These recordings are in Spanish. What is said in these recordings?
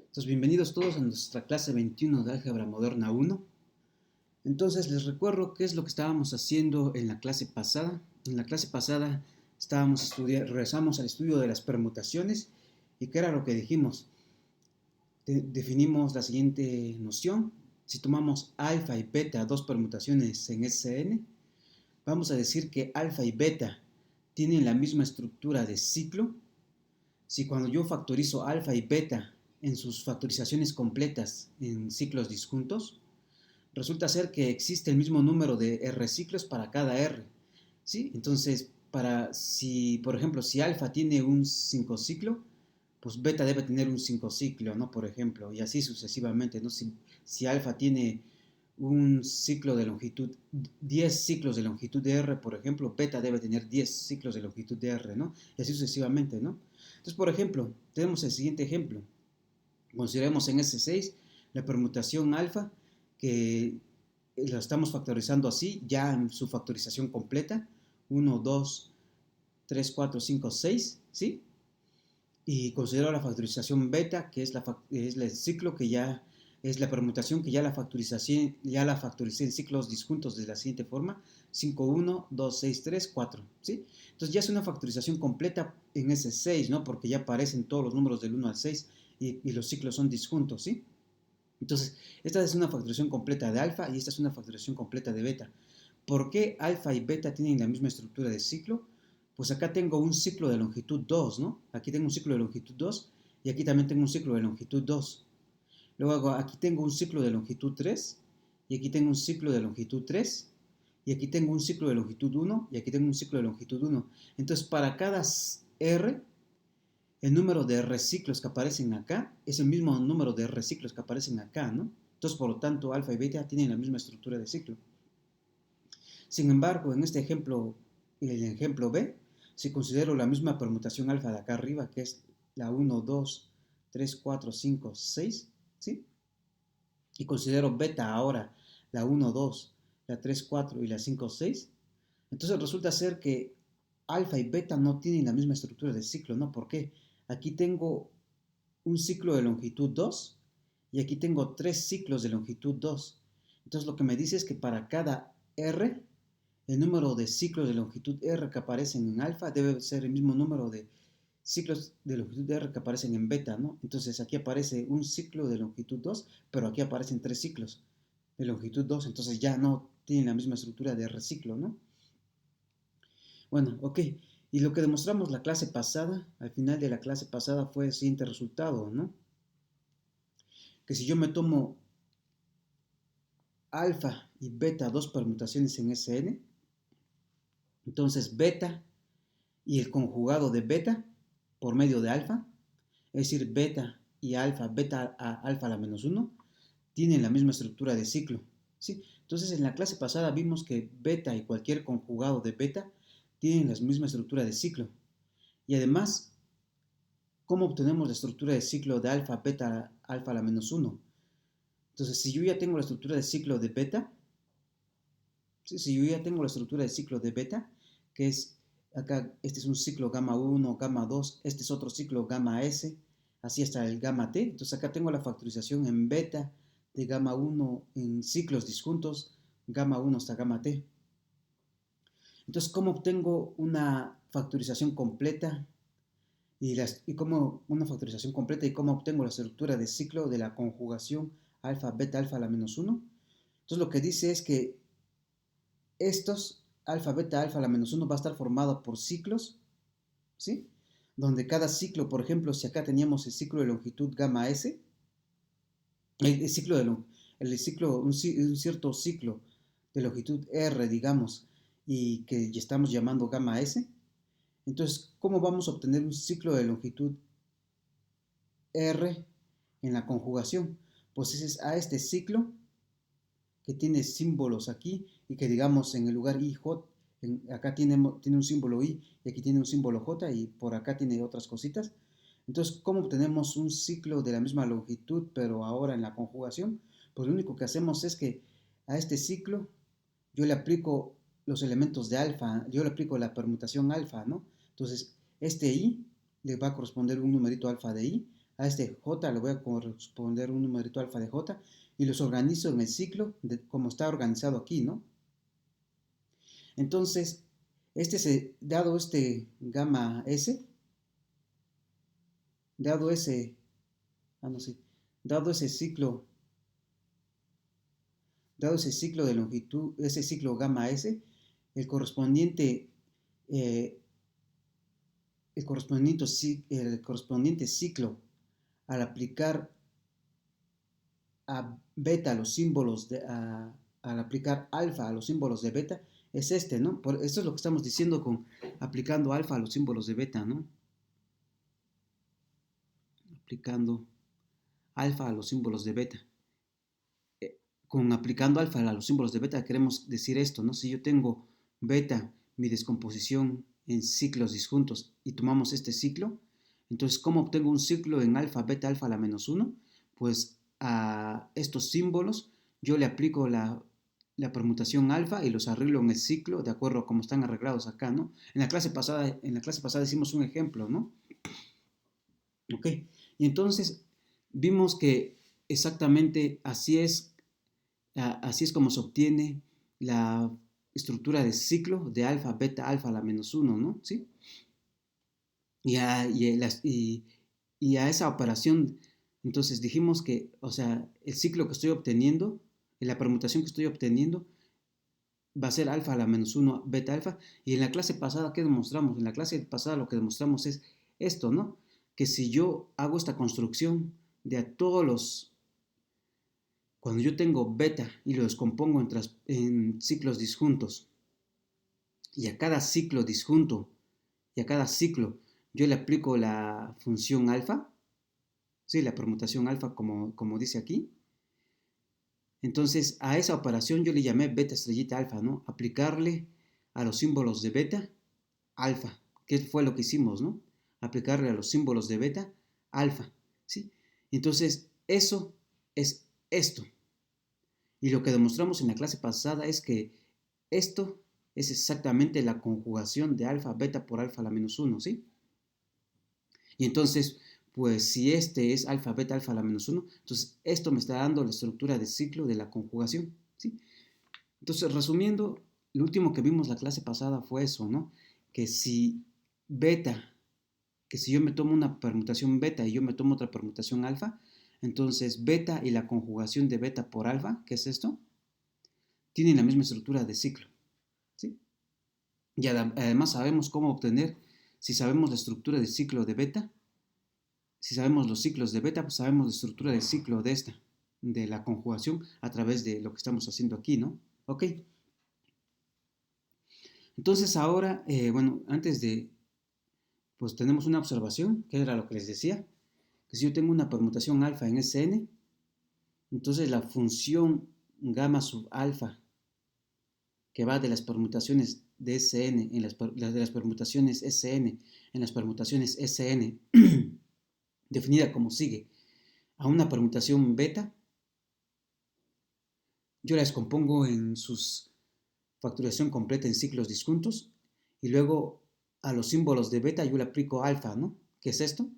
Entonces, bienvenidos todos a nuestra clase 21 de Álgebra Moderna 1. Entonces, les recuerdo qué es lo que estábamos haciendo en la clase pasada. En la clase pasada regresamos al estudio de las permutaciones y qué era lo que dijimos. Definimos la siguiente noción. Si tomamos alfa y beta, dos permutaciones en Sn, vamos a decir que alfa y beta tienen la misma estructura de ciclo. Si cuando yo factorizo alfa y beta en sus factorizaciones completas en ciclos disjuntos, resulta ser que existe el mismo número de R ciclos para cada R. ¿Sí? Entonces, por ejemplo, si alfa tiene un 5 ciclo, pues beta debe tener un 5 ciclo, ¿no? Por ejemplo, y así sucesivamente, ¿no? Si alfa tiene un ciclo de longitud, 10 ciclos de longitud de R, por ejemplo, beta debe tener 10 ciclos de longitud de R, ¿no? Y así sucesivamente, ¿no? Entonces, por ejemplo, tenemos el siguiente ejemplo. Consideremos en S6 la permutación alfa, que la estamos factorizando así, ya en su factorización completa, 1, 2, 3, 4, 5, 6, ¿sí? Y considero la factorización beta, que es el ciclo que ya es la permutación que ya la factoricé en ciclos disjuntos de la siguiente forma: 5, 1, 2, 6, 3, 4, ¿sí? Entonces ya es una factorización completa en ese 6, ¿no? Porque ya aparecen todos los números del 1 al 6 y los ciclos son disjuntos, ¿sí? Entonces, esta es una factorización completa de alfa y esta es una factorización completa de beta. ¿Por qué alfa y beta tienen la misma estructura de ciclo? Pues acá tengo un ciclo de longitud 2, ¿no? Aquí tengo un ciclo de longitud 2 y aquí también tengo un ciclo de longitud 2. Luego aquí tengo un ciclo de longitud 3 y aquí tengo un ciclo de longitud 3 y aquí tengo un ciclo de longitud 1 y aquí tengo un ciclo de longitud 1. Entonces, para cada R, el número de reciclos que aparecen acá es el mismo número de reciclos que aparecen acá, ¿no? Entonces, por lo tanto, alfa y beta tienen la misma estructura de ciclo. Sin embargo, en este ejemplo, el ejemplo B, si considero la misma permutación alfa de acá arriba, que es la 1, 2, 3, 4, 5, 6, ¿sí? Y considero beta ahora la 1, 2, la 3, 4 y la 5, 6, entonces resulta ser que alfa y beta no tienen la misma estructura de ciclo, ¿no? ¿Por qué? Aquí tengo un ciclo de longitud 2 y aquí tengo 3 ciclos de longitud 2. Entonces lo que me dice es que para cada R, el número de ciclos de longitud R que aparecen en alfa debe ser el mismo número de ciclos de longitud R que aparecen en beta, ¿no? Entonces aquí aparece un ciclo de longitud 2, pero aquí aparecen 3 ciclos de longitud 2, entonces ya no tienen la misma estructura de R ciclo, ¿no? Bueno, ok. Y lo que demostramos la clase pasada, al final de la clase pasada, fue el siguiente resultado, ¿no? Que si yo me tomo alfa y beta, dos permutaciones en Sn, entonces beta y el conjugado de beta por medio de alfa, es decir, beta y alfa, beta a alfa a la menos 1, tienen la misma estructura de ciclo, ¿sí? Entonces en la clase pasada vimos que beta y cualquier conjugado de beta tienen la misma estructura de ciclo. Y además, ¿cómo obtenemos la estructura de ciclo de alfa, beta, alfa a la menos 1? Entonces, si yo ya tengo la estructura de ciclo de beta, ¿sí? Si yo ya tengo la estructura de ciclo de beta, que es acá, este es un ciclo gamma 1, gamma 2, este es otro ciclo gamma S, así hasta el gamma T. Entonces acá tengo la factorización en beta de gamma 1 en ciclos disjuntos, gamma 1 hasta gamma T. Entonces, ¿cómo obtengo una factorización completa y cómo una factorización completa y cómo obtengo la estructura de ciclo de la conjugación alfa, beta, alfa a la menos 1? Entonces lo que dice es que estos alfa, beta, alfa a la menos 1 va a estar formado por ciclos, ¿sí? Donde cada ciclo, por ejemplo, si acá teníamos el ciclo de longitud gamma S, el ciclo de el ciclo, un cierto ciclo de longitud R, digamos, y que ya estamos llamando gamma S, entonces, ¿cómo vamos a obtener un ciclo de longitud R en la conjugación? Pues es a este ciclo que tiene símbolos aquí y que digamos en el lugar IJ, acá tiene un símbolo I y aquí tiene un símbolo J y por acá tiene otras cositas. Entonces, ¿cómo obtenemos un ciclo de la misma longitud pero ahora en la conjugación? Pues lo único que hacemos es que a este ciclo yo le aplico los elementos de alfa, yo le aplico la permutación alfa, ¿no? Entonces, este I le va a corresponder un numerito alfa de I, a este J le voy a corresponder un numerito alfa de J y los organizo en el ciclo como está organizado aquí, ¿no? Entonces, dado este gamma S, dado ese, no sé, dado ese ciclo, dado ese ciclo de longitud, ese ciclo gamma S, el correspondiente, eh, el correspondiente ciclo al aplicar a beta los símbolos al aplicar alfa a los símbolos de beta es este, ¿no? Esto es lo que estamos diciendo con aplicando alfa a los símbolos de beta, ¿no? Aplicando alfa a los símbolos de beta. Con aplicando alfa a los símbolos de beta queremos decir esto, ¿no? Si yo tengo beta, mi descomposición en ciclos disjuntos y tomamos este ciclo, entonces, ¿cómo obtengo un ciclo en alfa, beta, alfa a la menos 1? Pues a estos símbolos yo le aplico la permutación alfa y los arreglo en el ciclo de acuerdo a cómo están arreglados acá, ¿no? En la clase pasada hicimos un ejemplo, ¿no? Ok, y entonces vimos que exactamente así es como se obtiene la estructura de ciclo de alfa, beta, alfa a la menos 1, ¿no? ¿Sí? Y a esa operación, entonces dijimos que, o sea, el ciclo que estoy obteniendo, la permutación que estoy obteniendo, va a ser alfa a la menos 1, beta alfa. Y en la clase pasada, ¿qué demostramos? En la clase pasada lo que demostramos es esto, ¿no? Que si yo hago esta construcción de a todos los cuando yo tengo beta y lo descompongo en ciclos disjuntos, y a cada ciclo disjunto, y a cada ciclo, yo le aplico la función alfa, ¿sí? La permutación alfa como dice aquí, entonces a esa operación yo le llamé beta estrellita alfa, ¿no? Aplicarle a los símbolos de beta alfa, que fue lo que hicimos, ¿no? Aplicarle a los símbolos de beta alfa, ¿sí? Entonces eso es esto. Y lo que demostramos en la clase pasada es que esto es exactamente la conjugación de alfa, beta por alfa a la menos 1, ¿sí? Y entonces, pues si este es alfa, beta, alfa a la menos 1, entonces esto me está dando la estructura de ciclo de la conjugación, ¿sí? Entonces, resumiendo, lo último que vimos la clase pasada fue eso, ¿no? Que si beta, que si yo me tomo una permutación beta y yo me tomo otra permutación alfa, entonces beta y la conjugación de beta por alfa, ¿qué es esto? Tienen la misma estructura de ciclo, ¿sí? Y además sabemos cómo obtener, si sabemos la estructura de ciclo de beta, si sabemos los ciclos de beta, pues sabemos la estructura de ciclo de esta, de la conjugación a través de lo que estamos haciendo aquí, ¿no? Ok. Entonces ahora, bueno, antes de, pues tenemos una observación, que era lo que les decía, que si yo tengo una permutación alfa en Sn, entonces la función gamma sub alfa que va de las permutaciones de Sn de las permutaciones Sn en las permutaciones Sn definida como sigue a una permutación beta, yo la descompongo en su factorización completa en ciclos disjuntos y luego a los símbolos de beta yo le aplico alfa, ¿no? ¿Qué es esto?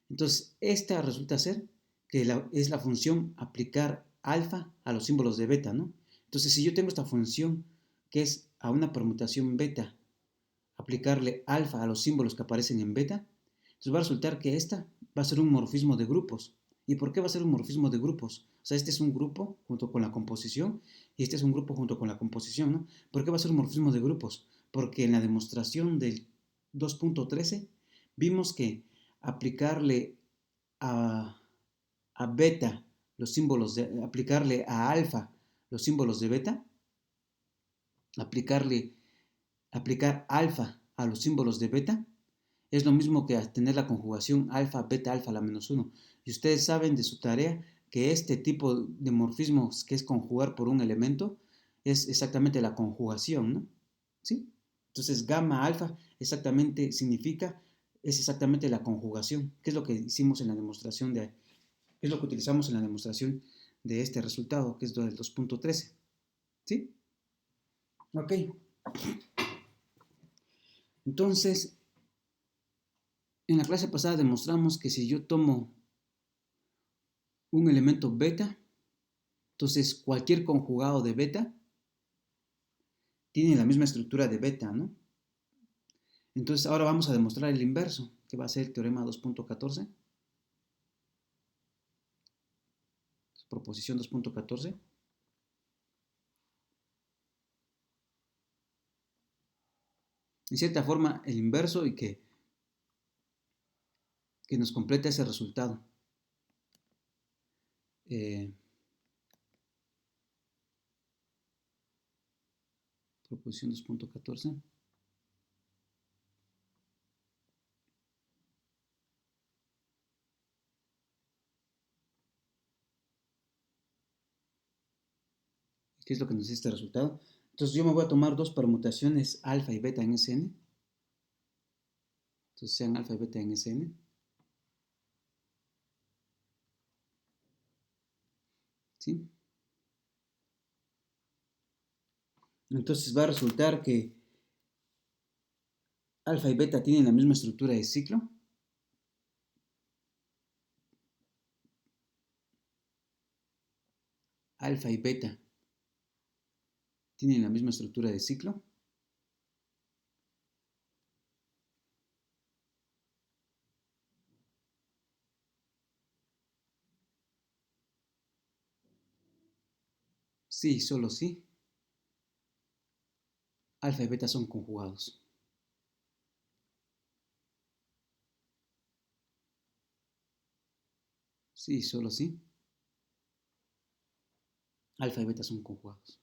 Entonces, esta resulta ser que es la función aplicar alfa a los símbolos de beta, ¿no? Entonces, si yo tengo esta función que es a una permutación beta aplicarle alfa a los símbolos que aparecen en beta, entonces va a resultar que esta va a ser un morfismo de grupos. ¿Y por qué va a ser un morfismo de grupos? O sea, este es un grupo junto con la composición y este es un grupo junto con la composición, ¿no? ¿Por qué va a ser un morfismo de grupos? Porque en la demostración del 2.13 vimos que aplicarle a, a beta los símbolos de, aplicarle a alfa los símbolos de beta, aplicar alfa a los símbolos de beta, es lo mismo que tener la conjugación alfa, beta, alfa a la menos 1. Y ustedes saben de su tarea que este tipo de morfismos que es conjugar por un elemento es exactamente la conjugación, ¿no? ¿Sí? Entonces gamma, alfa exactamente significa, es exactamente la conjugación, que es lo que hicimos en la demostración es lo que utilizamos en la demostración de este resultado, que es lo del 2.13. ¿Sí? Ok. Entonces, En la clase pasada demostramos que si yo tomo un elemento beta, entonces cualquier conjugado de beta tiene la misma estructura de beta, ¿no? Entonces ahora vamos a demostrar el inverso, que va a ser el teorema 2.14, proposición 2.14. En cierta forma, el inverso y que nos completa ese resultado. Proposición 2.14. ¿Qué es lo que nos dice este resultado? Entonces yo me voy a tomar dos permutaciones alfa y beta en Sn. Entonces sean alfa y beta en Sn. ¿Sí? Entonces va a resultar que alfa y beta tienen la misma estructura de ciclo. Alfa y beta tienen la misma estructura de ciclo. Sí, solo sí. Alfa y beta son conjugados. Sí, solo sí. Alfa y beta son conjugados.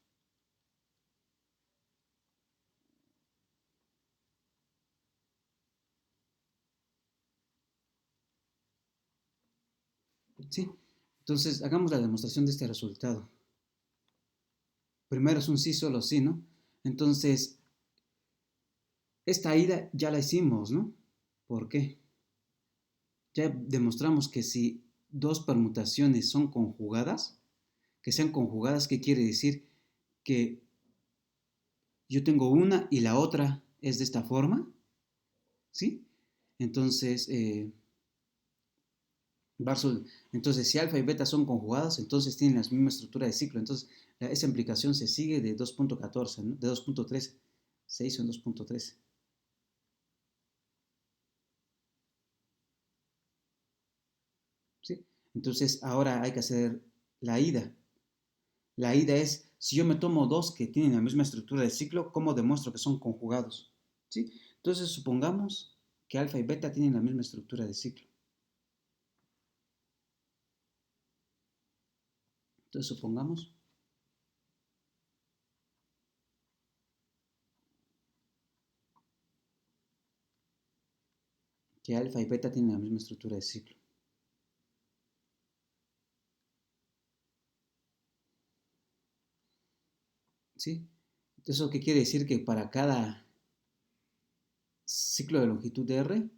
¿Sí? Entonces, hagamos la demostración de este resultado. Primero es un sí, solo sí, ¿no? Entonces, esta ida ya la hicimos, ¿no? ¿Por qué? Ya demostramos que si dos permutaciones son conjugadas, que sean conjugadas, ¿qué quiere decir? Que yo tengo una y la otra es de esta forma, ¿sí? Entonces, entonces si alfa y beta son conjugadas, entonces tienen la misma estructura de ciclo. Entonces, esa implicación se sigue de 2.14, ¿no? De 2.13. Se hizo en 2.13. ¿Sí? Entonces, ahora hay que hacer la ida. La ida es, si yo me tomo dos que tienen la misma estructura de ciclo, ¿cómo demuestro que son conjugados? ¿Sí? Entonces, supongamos que alfa y beta tienen la misma estructura de ciclo. Entonces, supongamos que alfa y beta tienen la misma estructura de ciclo. ¿Sí? Entonces, ¿eso qué quiere decir? Que para cada ciclo de longitud de R,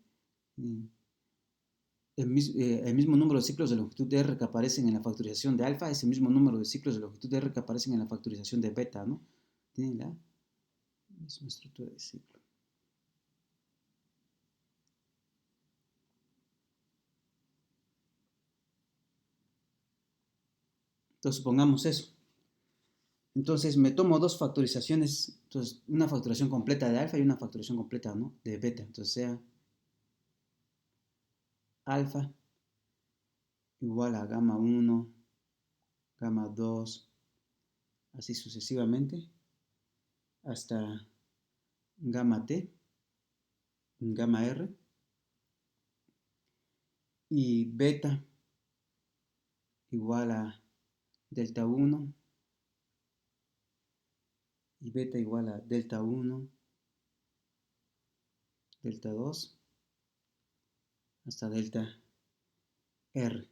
el mismo número de ciclos de longitud de R que aparecen en la factorización de alfa es el mismo número de ciclos de longitud de R que aparecen en la factorización de beta, ¿no? Tienen la misma estructura de ciclo. Entonces, supongamos eso. Entonces, me tomo dos factorizaciones, entonces, una factorización completa de alfa y una factorización completa, ¿no? De beta. Entonces, sea alfa igual a gamma 1, gamma 2, así sucesivamente, hasta gamma t, gamma r, y beta igual a delta 1, y beta igual a delta 1, delta 2, hasta delta r.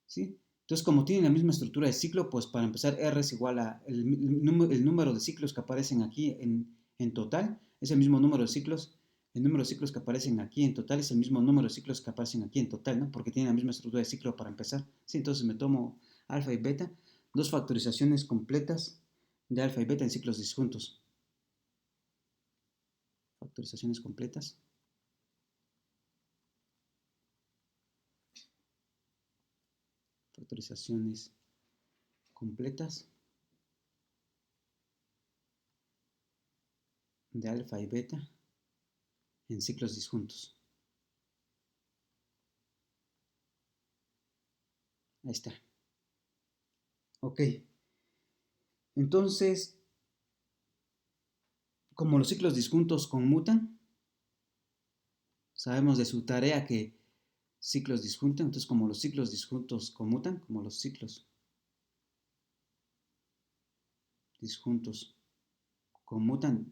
¿Sí? Entonces, como tienen la misma estructura de ciclo, pues para empezar, R es igual a el número de ciclos que aparecen aquí en total, es el mismo número de ciclos, el número de ciclos que aparecen aquí en total es el mismo número de ciclos que aparecen aquí en total, ¿no? Porque tienen la misma estructura de ciclo para empezar. ¿Sí? Entonces me tomo alfa y beta, dos factorizaciones completas de alfa y beta en ciclos disjuntos. Factorizaciones completas. factorizaciones completas de alfa y beta en ciclos disjuntos. Ahí está. Ok. Entonces, como los ciclos disjuntos conmutan, sabemos de su tarea que ciclos disjuntos, entonces como los ciclos disjuntos conmutan, como los ciclos disjuntos conmutan,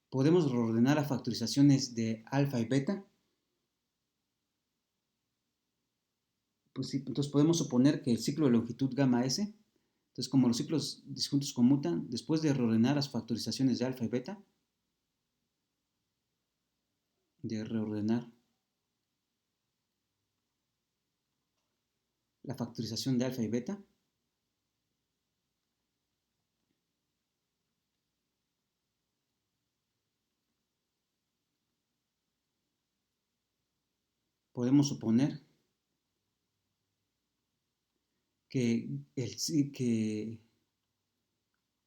podemos reordenar las factorizaciones de alfa y beta. Pues sí, entonces podemos suponer que el ciclo de longitud gamma S, entonces como los ciclos disjuntos conmutan, después de reordenar las factorizaciones de alfa y beta, de reordenar la factorización de alfa y beta, podemos suponer que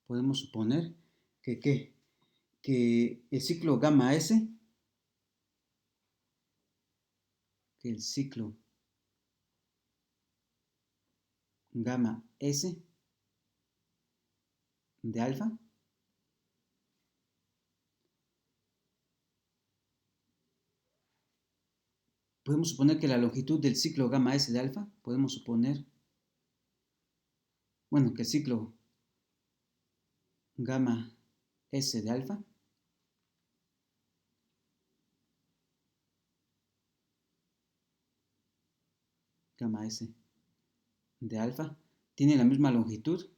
podemos suponer que el ciclo gamma S, que el ciclo gamma S de alfa podemos suponer que la longitud del ciclo gamma S de alfa, podemos suponer, bueno, que el ciclo gamma S de alfa gamma S de alfa tiene la misma longitud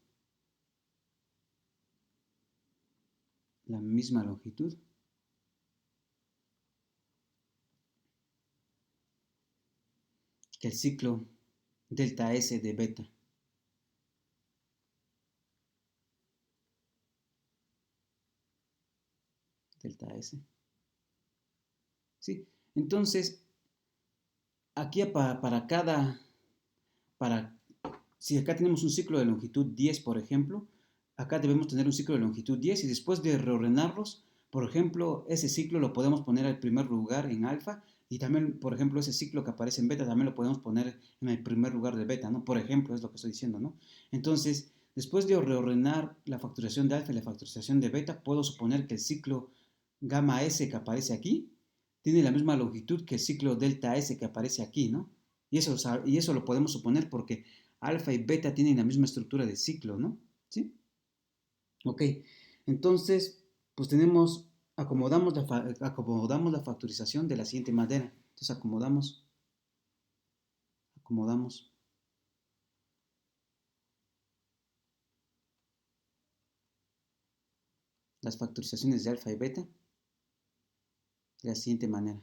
que el ciclo delta S de beta. Delta S. ¿Sí? Entonces, aquí si acá tenemos un ciclo de longitud 10, por ejemplo, acá debemos tener un ciclo de longitud 10 y después de reordenarlos, por ejemplo, ese ciclo lo podemos poner al primer lugar en alfa y también, por ejemplo, ese ciclo que aparece en beta también lo podemos poner en el primer lugar de beta, ¿no? Por ejemplo, es lo que estoy diciendo, ¿no? Entonces, después de reordenar la factorización de alfa y la factorización de beta, puedo suponer que el ciclo gamma S que aparece aquí tiene la misma longitud que el ciclo delta S que aparece aquí, ¿no? Y eso lo podemos suponer porque alfa y beta tienen la misma estructura de ciclo, ¿no? ¿Sí? Ok, entonces, pues acomodamos la factorización de la siguiente manera. Entonces acomodamos las factorizaciones de alfa y beta de la siguiente manera.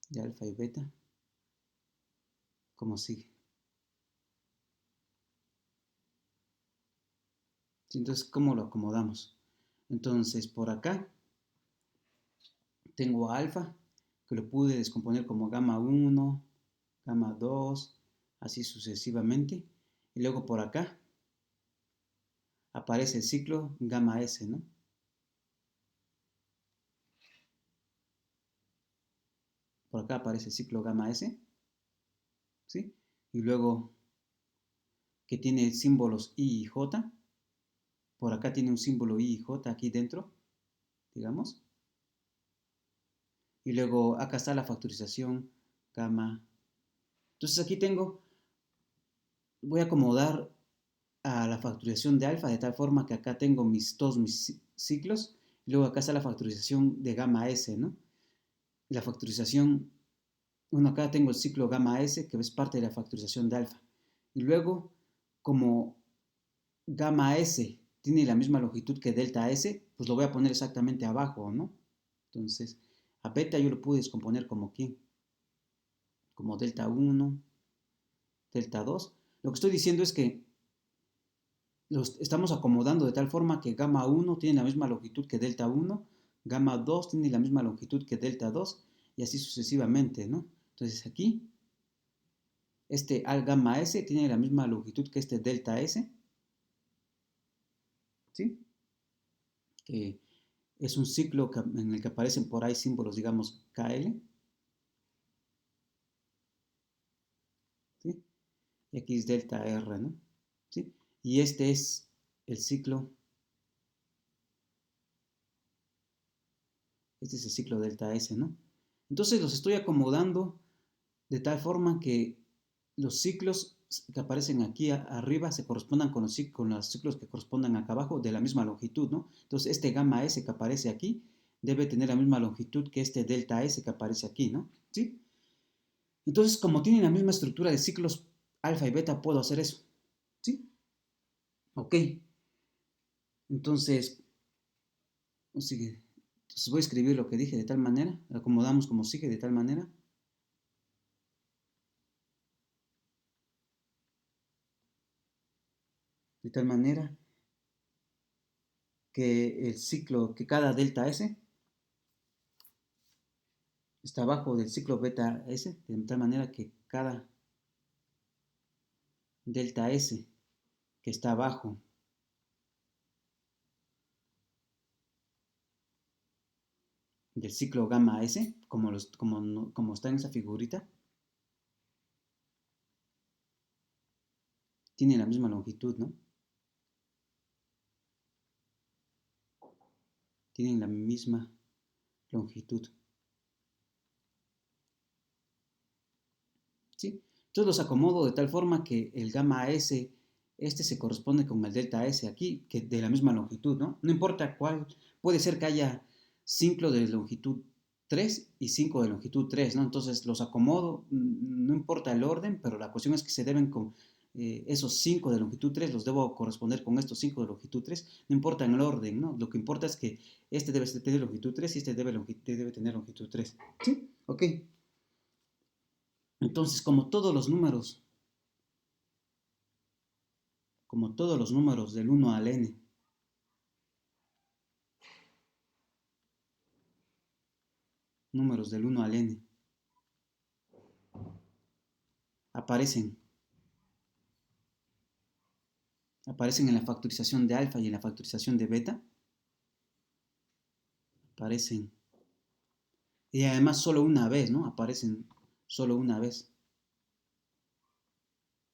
De alfa y beta, como sigue. Entonces, ¿cómo lo acomodamos? Entonces, por acá tengo a alfa, que lo pude descomponer como gamma 1, gamma 2, así sucesivamente. Y luego por acá aparece el ciclo gamma S, ¿no? Por acá aparece el ciclo gamma S, ¿sí? Y luego que tiene símbolos I y J. Por acá tiene un símbolo I y J aquí dentro, digamos. Y luego acá está la factorización gamma. Entonces aquí voy a acomodar a la factorización de alfa de tal forma que acá tengo todos mis ciclos. Y luego acá está la factorización de gamma S, ¿no? Y la factorización, bueno, acá tengo el ciclo gamma S que es parte de la factorización de alfa. Y luego, como gamma S tiene la misma longitud que delta S, pues lo voy a poner exactamente abajo, ¿no? Entonces, a beta yo lo pude descomponer como ¿quién? Como delta 1, delta 2. Lo que estoy diciendo es que los estamos acomodando de tal forma que gamma 1 tiene la misma longitud que delta 1, gamma 2 tiene la misma longitud que delta 2 y así sucesivamente, ¿no? Entonces aquí, este al gamma S tiene la misma longitud que este delta S, ¿sí? Que es un ciclo en el que aparecen por ahí símbolos, digamos, KL, ¿sí? Y aquí es delta R, ¿no? ¿Sí? Y este es el ciclo, este es el ciclo delta S, ¿no? Entonces los estoy acomodando de tal forma que los ciclos que aparecen aquí arriba se correspondan con los ciclos que correspondan acá abajo de la misma longitud, ¿no? Entonces este gamma S que aparece aquí debe tener la misma longitud que este delta S que aparece aquí, ¿no? ¿Sí? Entonces, como tienen la misma estructura de ciclos alfa y beta, puedo hacer eso, ¿sí? Ok. Entonces, sigue. Entonces voy a escribir lo que dije de tal manera, lo acomodamos como sigue de tal manera. De tal manera que el ciclo, que cada delta S está abajo del ciclo beta S, de tal manera que cada delta S que está abajo del ciclo gamma S, como está en esa figurita, tiene la misma longitud, ¿no? Tienen la misma longitud, ¿sí? Entonces los acomodo de tal forma que el gamma S, este se corresponde con el delta S aquí, que de la misma longitud, ¿no? No importa cuál, puede ser que haya 5 de longitud 3 y 5 de longitud 3, ¿no? Entonces los acomodo, no importa el orden, pero la cuestión es que se deben con esos 5 de longitud 3, los debo corresponder con estos 5 de longitud 3, no importa en el orden, ¿no? Lo que importa es que este debe tener longitud 3 y este debe tener longitud 3. ¿Sí? Ok. Entonces, como todos los números del 1 al n, números del 1 al n, aparecen, aparecen en la factorización de alfa y en la factorización de beta, aparecen, y además solo una vez, ¿no? Aparecen solo una vez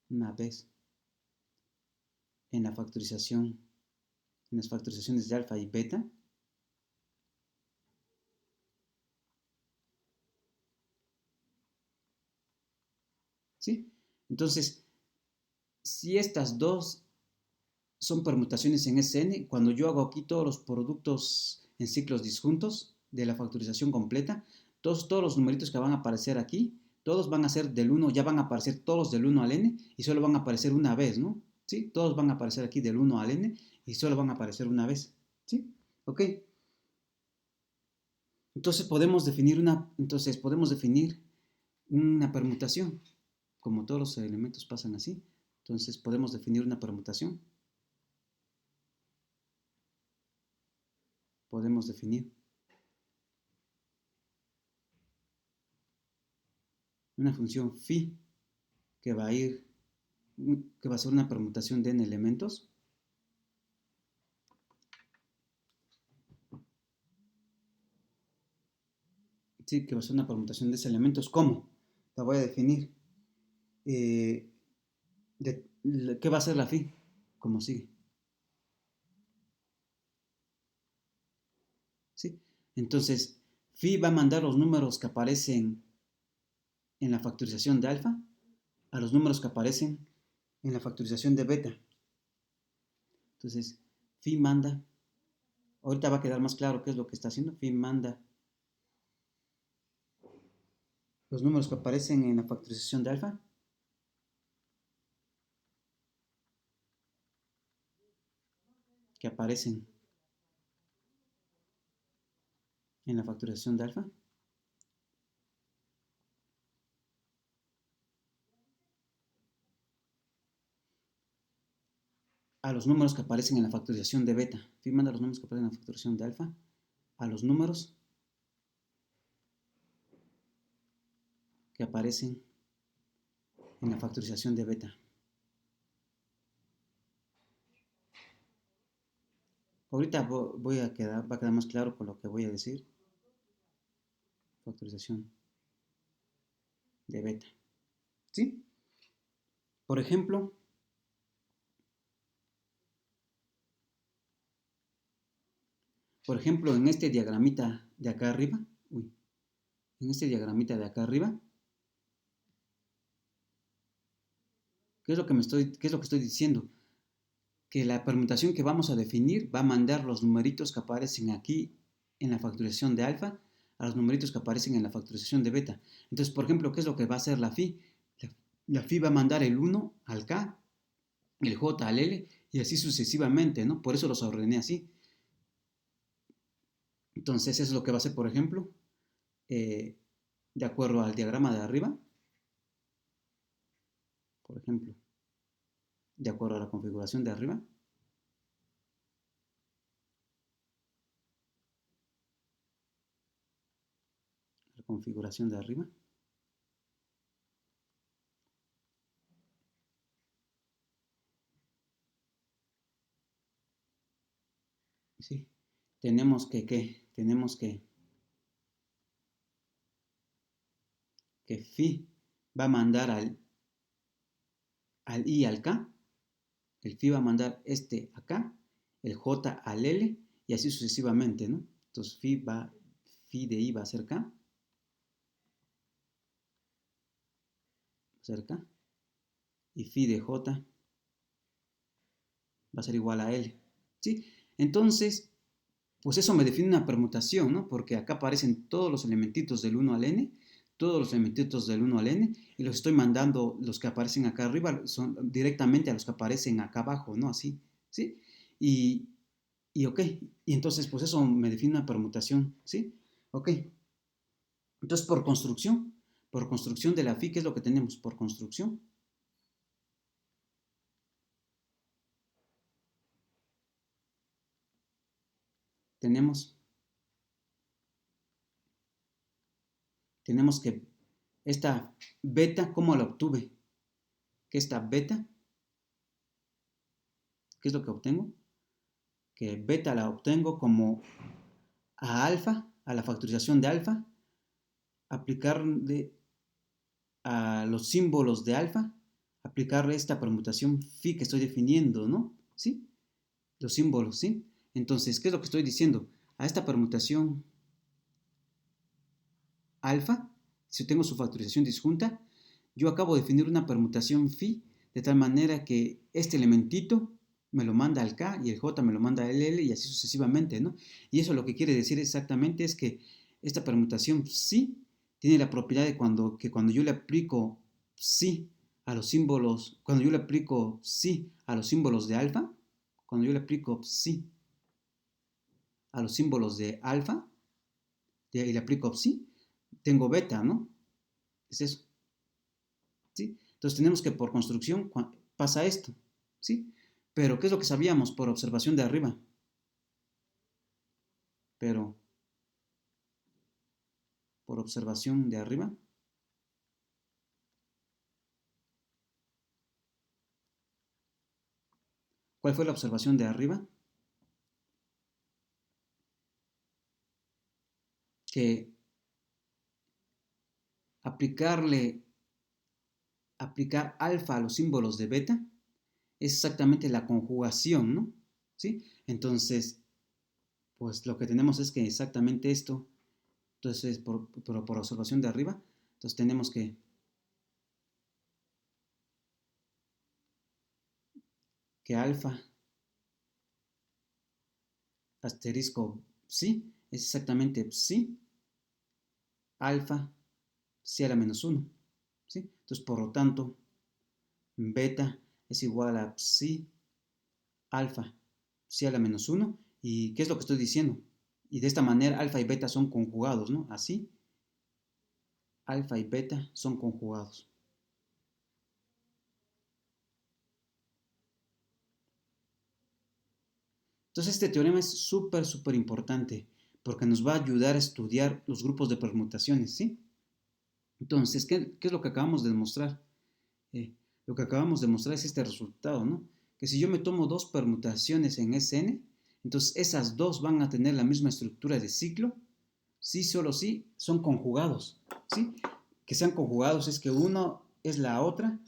en la factorización, en las factorizaciones de alfa y beta, ¿sí? Entonces, si estas dos son permutaciones en Sn, cuando yo hago aquí todos los productos en ciclos disjuntos de la factorización completa, todos los numeritos que van a aparecer aquí, todos van a ser del 1, ya van a aparecer todos del 1 al n y solo van a aparecer una vez, ¿no? ¿Sí? Todos van a aparecer aquí del 1 al n y solo van a aparecer una vez, ¿sí? Ok. Entonces podemos definir una permutación, como todos los elementos pasan así. Entonces podemos definir una permutación. Podemos definir una función phi que va a ir, que va a ser una permutación de n elementos. Sí, que va a ser una permutación de esos elementos. ¿Cómo? La voy a definir. Eh, ¿Qué va a ser la phi? Como sigue. ¿Sí? Entonces, phi va a mandar los números que aparecen en la factorización de alfa a los números que aparecen en la factorización de beta. Entonces, phi manda, ahorita va a quedar más claro qué es lo que está haciendo. Phi manda los números que aparecen en la factorización de alfa que aparecen en la factorización de alfa a los números que aparecen en la factorización de beta. Phi manda los números que aparecen en la factorización de alfa a los números que aparecen en la factorización de beta. Ahorita va a quedar más claro con lo que voy a decir. Factorización de beta. ¿Sí? Por ejemplo, en este diagramita de acá arriba, ¿qué es lo que estoy diciendo? Que la permutación que vamos a definir va a mandar los numeritos que aparecen aquí en la factorización de alfa a los numeritos que aparecen en la factorización de beta. Entonces, por ejemplo, ¿qué es lo que va a hacer la phi? La phi va a mandar el 1 al k, el j al l, y así sucesivamente, ¿no? Por eso los ordené así. Entonces, eso es lo que va a hacer, por ejemplo, de acuerdo al diagrama de arriba, por ejemplo, de acuerdo a la configuración de arriba, ¿sí? Tenemos que, ¿qué? Tenemos que phi va a mandar al i al k, el phi va a mandar este acá, el j al l, y así sucesivamente, ¿no? Entonces phi de i va a ser k, y phi de j va a ser igual a l, ¿sí? Entonces, pues eso me define una permutación, ¿no? Porque acá aparecen todos los elementitos del 1 al n, todos los elementitos del 1 al n, y los estoy mandando, los que aparecen acá arriba, son directamente a los que aparecen acá abajo, ¿no? Así, ¿sí? Y ok, y entonces pues eso me define una permutación, ¿sí? Ok, entonces por construcción de la phi, ¿qué es lo que tenemos? Por construcción, tenemos que esta beta, ¿cómo la obtuve? Que esta beta, ¿qué es lo que obtengo? Que beta la obtengo como a alfa, a la factorización de alfa, aplicarle a los símbolos de alfa, aplicarle esta permutación phi que estoy definiendo, ¿no? ¿Sí? Los símbolos, ¿sí? Entonces, ¿qué es lo que estoy diciendo? A esta permutación alfa, si tengo su factorización disjunta, yo acabo de definir una permutación phi de tal manera que este elementito me lo manda al k y el j me lo manda al l y así sucesivamente, ¿no? Y eso lo que quiere decir exactamente es que esta permutación psi tiene la propiedad de que cuando yo le aplico psi a los símbolos, cuando yo le aplico psi a los símbolos de alfa, cuando yo le aplico psi a los símbolos de alfa y le aplico psi, tengo beta, ¿no? Es eso, ¿sí? Entonces tenemos que por construcción pasa esto, ¿sí? Pero ¿qué es lo que sabíamos por observación de arriba? Pero por observación de arriba, ¿cuál fue la observación de arriba? Que aplicar alfa a los símbolos de beta es exactamente la conjugación, ¿no? ¿Sí? Entonces, pues lo que tenemos es que exactamente esto, entonces por observación de arriba, entonces tenemos que alfa asterisco psi es exactamente psi alfa psi a la menos 1, ¿sí? Entonces, por lo tanto, beta es igual a psi alfa psi a la menos 1. ¿Y qué es lo que estoy diciendo? Y de esta manera alfa y beta son conjugados, ¿no? Así, alfa y beta son conjugados. Entonces este teorema es súper importante porque nos va a ayudar a estudiar los grupos de permutaciones, ¿sí? Entonces, ¿qué es lo que acabamos de demostrar? Eh, lo que acabamos de mostrar es este resultado, ¿no? Que si yo me tomo dos permutaciones en Sn, entonces esas dos van a tener la misma estructura de ciclo, sí, solo sí, son conjugados, ¿sí? Que sean conjugados es que uno es la otra,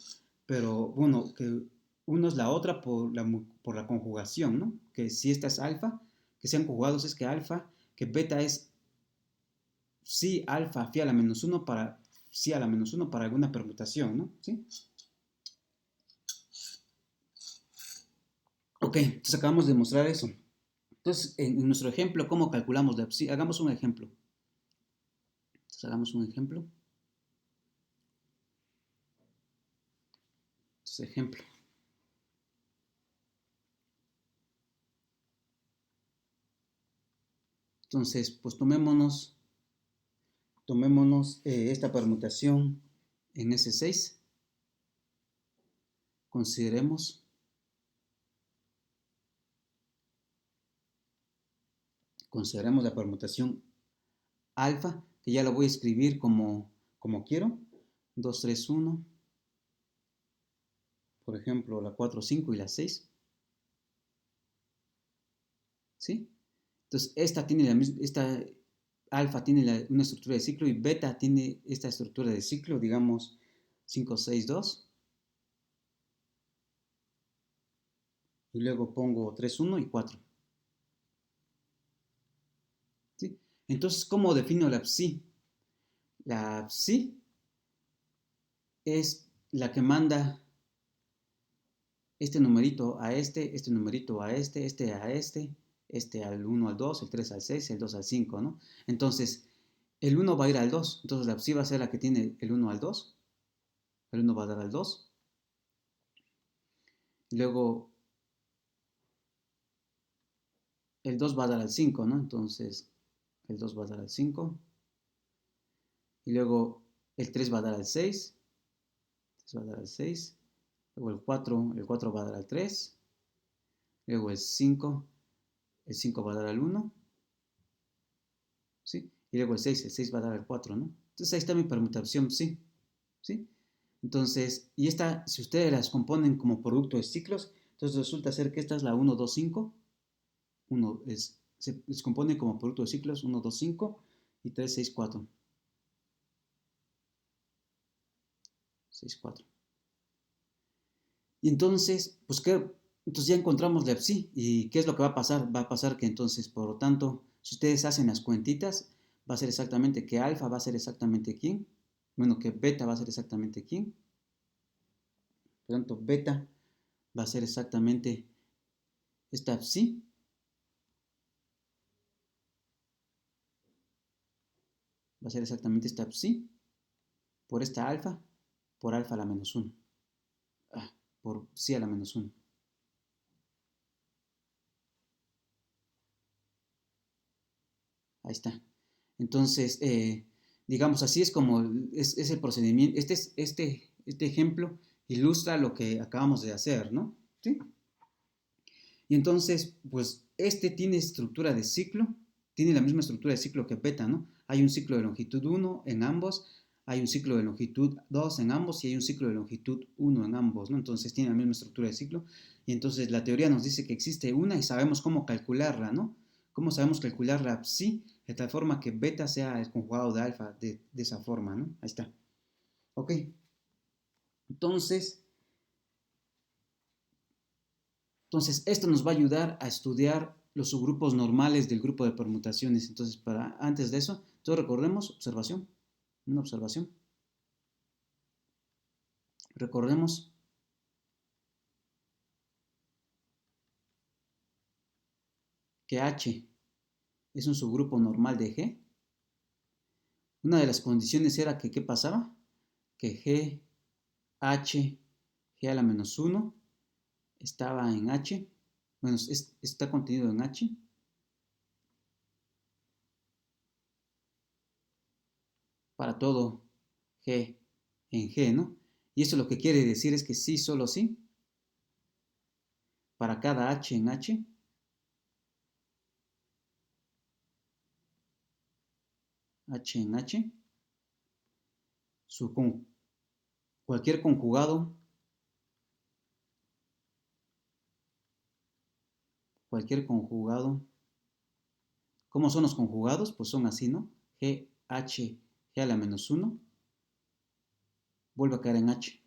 pero bueno, que uno es la otra por la conjugación, ¿no? Que si esta es alfa, que sean conjugados es que alfa, que beta es sí alfa phi a la menos uno para sí a la menos uno para alguna permutación, ¿no? ¿Sí? Ok, entonces acabamos de mostrar eso. Entonces, en nuestro ejemplo, ¿cómo calculamos la psi? Hagamos un ejemplo. Entonces, hagamos un ejemplo. Entonces, ejemplo. Entonces, pues tomémonos esta permutación en S6. Consideremos la permutación alfa, que ya la voy a escribir como quiero. 2, 3, 1. Por ejemplo, la 4, 5 y la 6. ¿Sí? Entonces, esta alfa tiene una estructura de ciclo y beta tiene esta estructura de ciclo, digamos 5, 6, 2. Y luego pongo 3, 1 y 4. ¿Sí? Entonces, ¿cómo defino la psi? La psi es la que manda este numerito a este numerito a este a este al 1 al 2, el 3 al 6, el 2 al 5, ¿no? Entonces, el 1 va a ir al 2, entonces la psi va a ser la que tiene el 1 al 2, el 1 va a dar al 2, luego el 2 va a dar al 5, ¿no? Entonces, el 2 va a dar al 5, y luego el 3 va a dar al 6, va a dar al 6, luego el cuatro va a dar al 3, luego el 5 va a dar al 1, ¿sí? Y luego el seis va a dar al 4, ¿no? Entonces ahí está mi permutación psi, ¿sí? Entonces, y esta, si ustedes las componen como producto de ciclos, entonces resulta ser que esta es la 1, 2, 5, se compone como producto de ciclos 1, 2, 5 y 3, 6, 4. 6, 4. Y entonces, pues, entonces ya encontramos la psi. ¿Y qué es lo que va a pasar? Va a pasar que entonces, por lo tanto, si ustedes hacen las cuentitas, va a ser exactamente que alfa va a ser exactamente quién. Bueno, que beta va a ser exactamente quién. Por lo tanto, beta va a ser exactamente esta psi. Va a ser exactamente esta psi por esta alfa por alfa a la menos 1. Por psi a la menos 1. Ahí está. Entonces, digamos, así es como es el procedimiento. Este ejemplo ilustra lo que acabamos de hacer, ¿no? ¿Sí? Y entonces, pues, este tiene estructura de ciclo, tiene la misma estructura de ciclo que beta, ¿no? Hay un ciclo de longitud 1 en ambos, hay un ciclo de longitud 2 en ambos y hay un ciclo de longitud 1 en ambos, ¿no? Entonces tiene la misma estructura de ciclo y entonces la teoría nos dice que existe una y sabemos cómo calcularla, ¿no? ¿Cómo sabemos calcularla? Sí, de tal forma que beta sea el conjugado de alfa de esa forma, ¿no? Ahí está. Ok. Entonces, esto nos va a ayudar a estudiar los subgrupos normales del grupo de permutaciones. Entonces, antes de eso, todos recordemos, una observación. Recordemos que H es un subgrupo normal de G. Una de las condiciones era que, ¿qué pasaba? Que G a la menos 1 estaba en H, bueno, está contenido en H, para todo G en G, ¿no? Y eso lo que quiere decir es que sí, solo sí, para cada H en H, H en H, cualquier conjugado, ¿cómo son los conjugados? Pues son así, ¿no? G a la menos 1 vuelve a caer en H,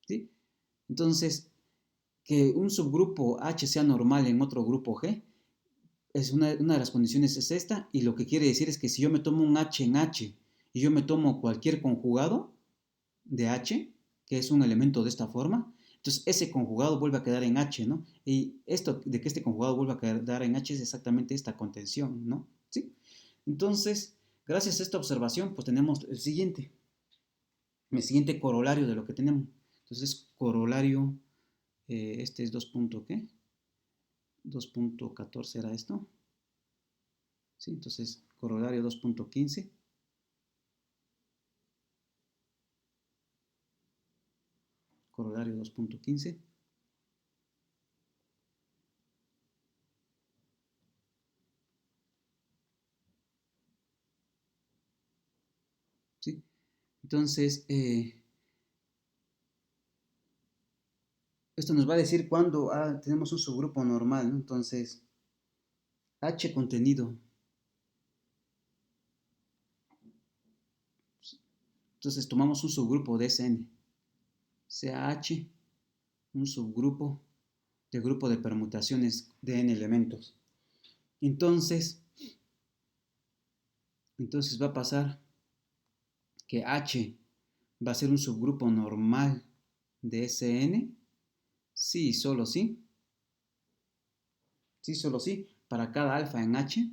¿sí? Entonces, que un subgrupo H sea normal en otro grupo G, es una de las condiciones es esta, y lo que quiere decir es que si yo me tomo un H en H y yo me tomo cualquier conjugado de H, que es un elemento de esta forma, entonces ese conjugado vuelve a quedar en H, ¿no? Y esto de que este conjugado vuelva a quedar en H es exactamente esta contención, ¿no? ¿Sí? Entonces, gracias a esta observación, pues tenemos el siguiente corolario de lo que tenemos. Entonces, corolario, este es 2. ¿Qué? 2.14 era esto. ¿Sí? Entonces, corolario 2.15. Corolario 2.15. ¿Sí? Entonces, esto nos va a decir cuando tenemos un subgrupo normal, ¿no? Entonces, H contenido. Entonces, tomamos un subgrupo de Sn, sea H, un subgrupo de grupo de permutaciones de n elementos. Entonces va a pasar que H va a ser un subgrupo normal de Sn, sí, solo sí, sí, solo sí, para cada alfa en H,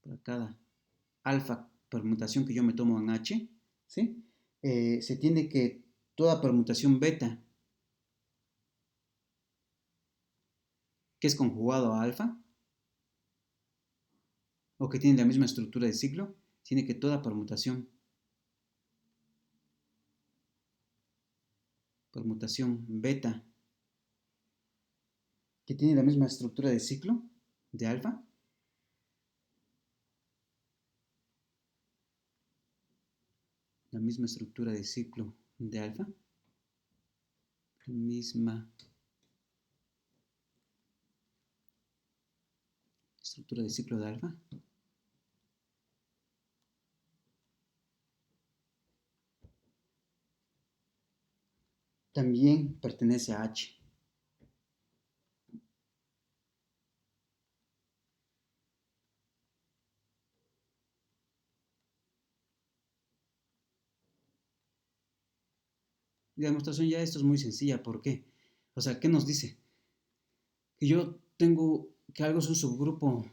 para cada alfa permutación que yo me tomo en H, ¿sí? Se tiene que toda permutación beta que es conjugado a alfa o que tiene la misma estructura de ciclo, tiene que toda permutación beta que tiene la misma estructura de ciclo de alfa, la misma estructura de ciclo de alfa, misma estructura de ciclo de alfa, también pertenece a H. Y la demostración ya esto es muy sencilla. ¿Por qué? O sea, ¿qué nos dice? Que yo tengo que algo es un subgrupo,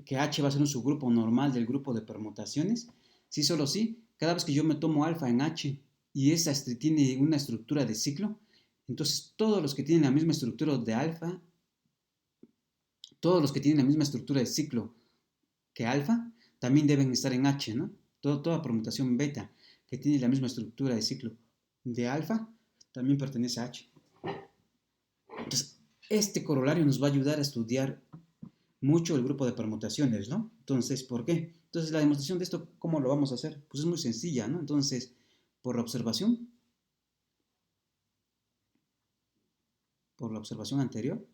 que H va a ser un subgrupo normal del grupo de permutaciones. Sí, solo sí. Cada vez que yo me tomo alfa en H y esa tiene una estructura de ciclo, entonces todos los que tienen la misma estructura de alfa, todos los que tienen la misma estructura de ciclo que alfa, también deben estar en H, ¿no? Toda permutación beta que tiene la misma estructura de ciclo de alfa, también pertenece a H. Entonces, este corolario nos va a ayudar a estudiar mucho el grupo de permutaciones, ¿no? Entonces, ¿por qué? Entonces, la demostración de esto, ¿cómo lo vamos a hacer? Pues es muy sencilla, ¿no? Entonces, por la observación anterior,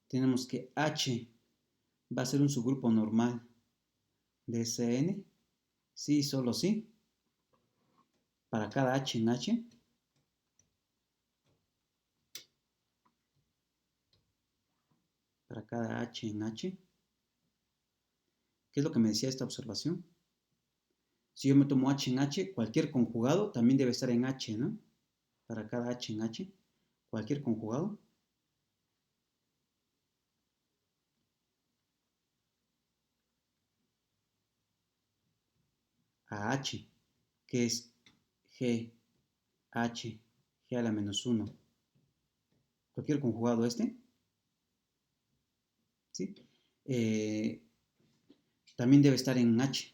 tenemos que H va a ser un subgrupo normal de Sn, sí, solo sí, para cada H en H, para cada H en H. ¿Qué es lo que me decía esta observación? Si yo me tomo H en H, cualquier conjugado también debe estar en H, ¿no? Para cada H en H, cualquier conjugado. A H, que es G, H, G a la menos 1. Cualquier conjugado este, ¿sí? También debe estar en H.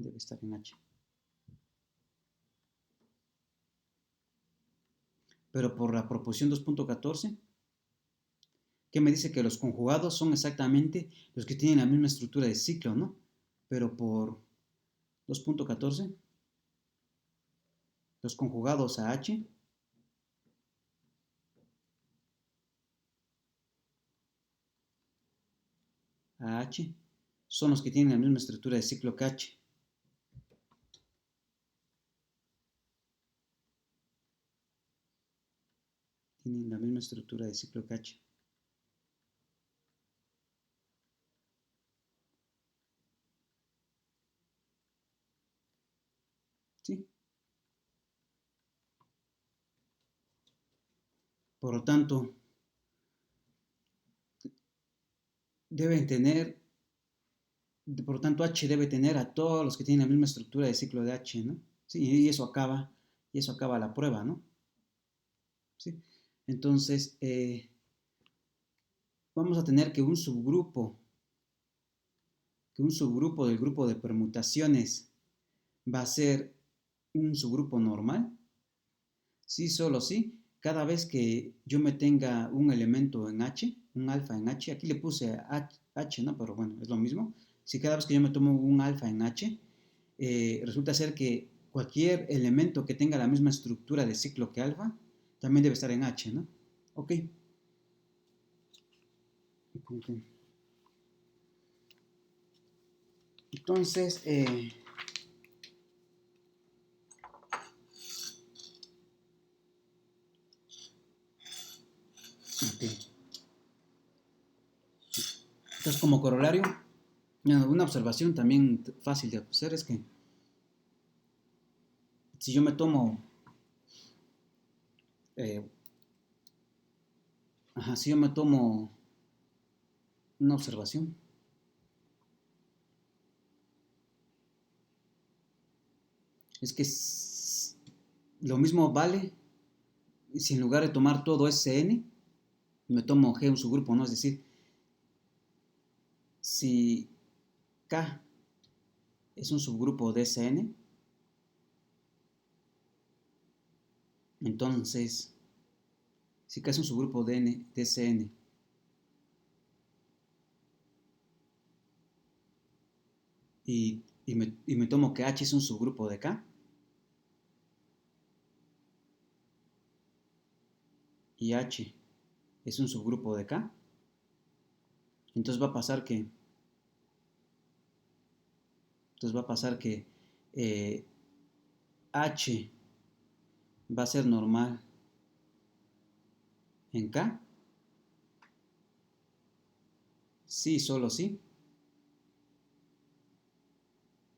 Debe estar en H. Pero por la proposición 2.14, que me dice que los conjugados son exactamente los que tienen la misma estructura de ciclo, ¿no? Pero por 2.14, los conjugados a H son los que tienen la misma estructura de ciclo que H. Tienen la misma estructura de ciclo que H. ¿Sí? Por lo tanto, deben tener, por lo tanto, H debe tener a todos los que tienen la misma estructura de ciclo de H, ¿no? Sí, y eso acaba la prueba, ¿no? ¿Sí? Entonces, vamos a tener que un subgrupo del grupo de permutaciones va a ser un subgrupo normal. Sí, solo sí. Cada vez que yo me tenga un elemento en H, un alfa en H, aquí le puse H, ¿no? Pero bueno, es lo mismo. Si cada vez que yo me tomo un alfa en H, resulta ser que cualquier elemento que tenga la misma estructura de ciclo que alfa, también debe estar en H, ¿no? Ok. Entonces, okay. Entonces, como corolario, una observación también fácil de hacer es que si yo me tomo, eh, si yo me tomo una observación, es que lo mismo vale si en lugar de tomar todo Sn, me tomo G un subgrupo, ¿no? Es decir, si K es un subgrupo de Sn, entonces, si K es un subgrupo de Sn, y me tomo que H es un subgrupo de K, y H es un subgrupo de K, entonces va a pasar que, H va a ser normal en K, sí, solo sí,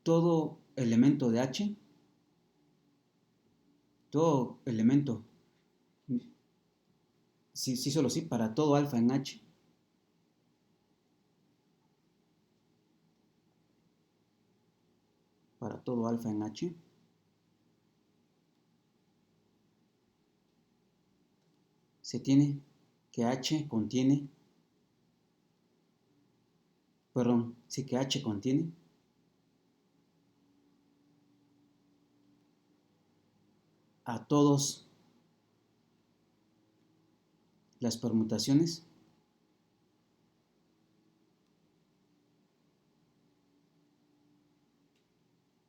todo elemento de H, todo elemento, sí, sí, solo sí, para todo alfa en H, para todo alfa en H, se tiene que H contiene, perdón, sí que H contiene a todos las permutaciones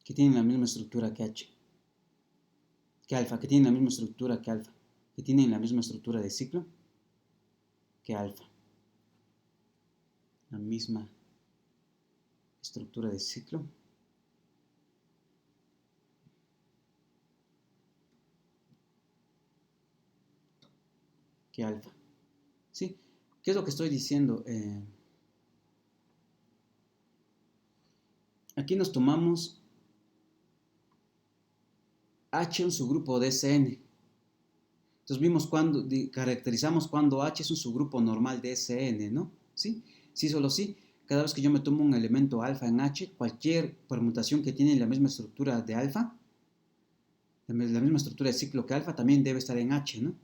que tienen la misma estructura que H, que alfa, que tienen la misma estructura que alfa, que tienen la misma estructura de ciclo que alfa, la misma estructura de ciclo que alfa. ¿Sí? ¿Qué es lo que estoy diciendo? Aquí nos tomamos H un subgrupo de Sn. Entonces vimos cuando, caracterizamos cuando H es un subgrupo normal de Sn, ¿no? ¿Sí? Sí, solo sí. Cada vez que yo me tomo un elemento alfa en H, cualquier permutación que tiene la misma estructura de alfa, la misma estructura de ciclo que alfa, también debe estar en H, ¿no?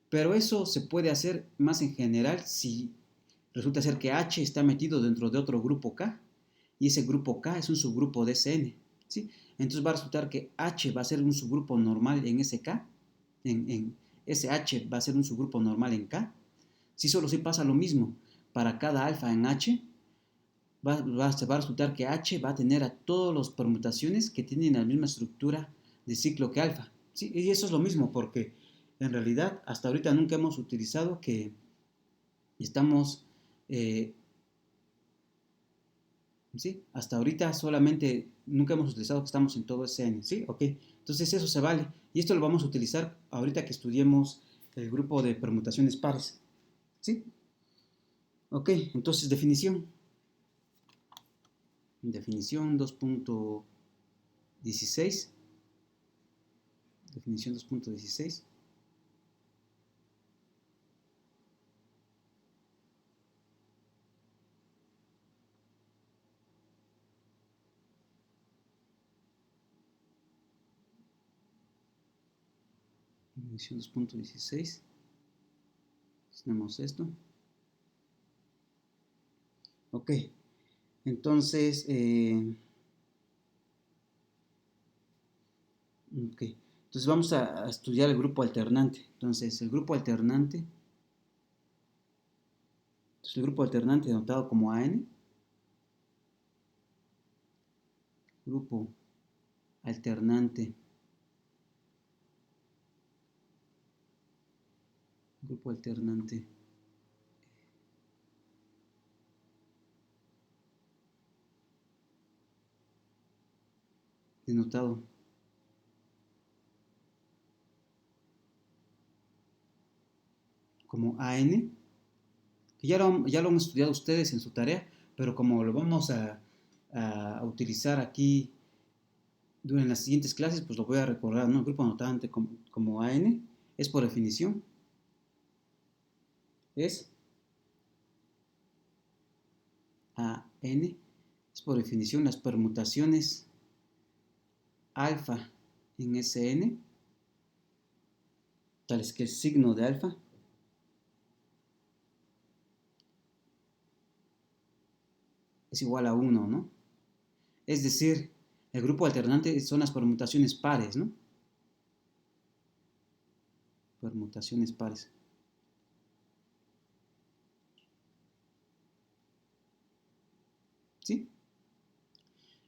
Pero eso se puede hacer más en general si resulta ser que H está metido dentro de otro grupo K y ese grupo K es un subgrupo de Sn. ¿sí? Entonces va a resultar que H va a ser un subgrupo normal en SK, en SH va a ser un subgrupo normal en K. Si solo si pasa lo mismo para cada alfa en H, se va a resultar que H va a tener a todas las permutaciones que tienen la misma estructura de ciclo que alfa. ¿Sí? Y eso es lo mismo, porque en realidad hasta ahorita nunca hemos utilizado que estamos, ¿sí? Hasta ahorita solamente nunca hemos utilizado que estamos en todo SN, ¿sí? Ok, entonces eso se vale. Y esto lo vamos a utilizar ahorita que estudiemos el grupo de permutaciones pares, ¿sí? Ok, entonces definición. Definición 2.16. Definición 2.16. Definición 2.16. Tenemos esto. Ok, entonces, okay. Entonces vamos a estudiar el grupo alternante. Entonces, el grupo alternante, entonces el grupo alternante denotado como AN, grupo alternante, grupo alternante denotado como AN, que ya lo han estudiado ustedes en su tarea, pero como lo vamos a utilizar aquí durante las siguientes clases, pues lo voy a recordar, ¿no? El grupo anotante como AN es por definición, es AN, es por definición las permutaciones alfa en Sn, tales que el signo de alfa es igual a 1, ¿no? Es decir, el grupo alternante son las permutaciones pares, ¿no? Permutaciones pares. ¿Sí?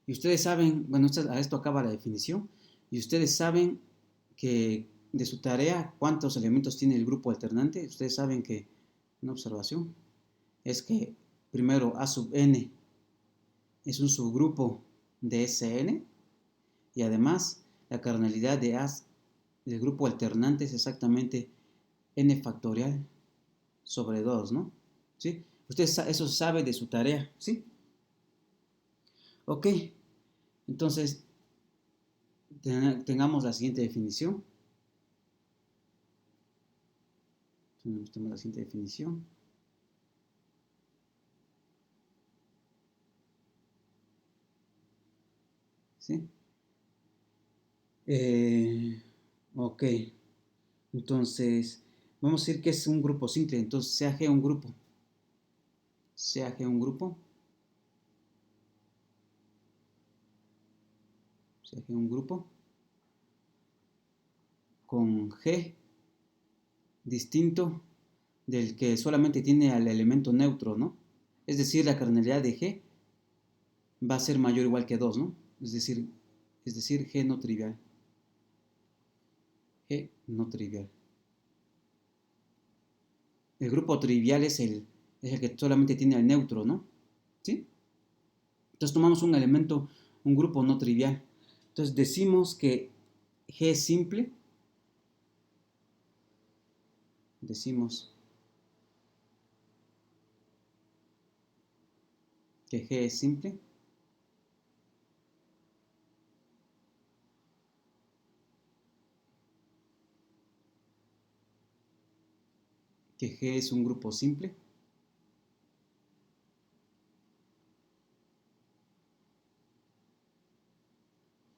Y ustedes saben, bueno, a esto acaba la definición, y ustedes saben que de su tarea cuántos elementos tiene el grupo alternante. Ustedes saben que una observación es que primero A sub n es un subgrupo de Sn, y además la cardinalidad del grupo alternante es exactamente n factorial sobre 2, ¿no? ¿Sí? Usted eso sabe de su tarea, ¿sí? Ok, entonces tengamos la siguiente definición. Tenemos la siguiente definición. ¿Sí? Ok, entonces vamos a decir que es un grupo simple. Entonces sea G un grupo. Sea G un grupo. Sea G un grupo. Con G distinto del que solamente tiene al elemento neutro, ¿no? Es decir, la cardinalidad de G va a ser mayor o igual que 2, ¿no? Es decir, G no trivial. G no trivial. El grupo trivial es el que solamente tiene al neutro, ¿no? ¿Sí? Entonces tomamos un elemento, un grupo no trivial. Entonces decimos que G es simple. Decimos que G es simple. Que G es un grupo simple.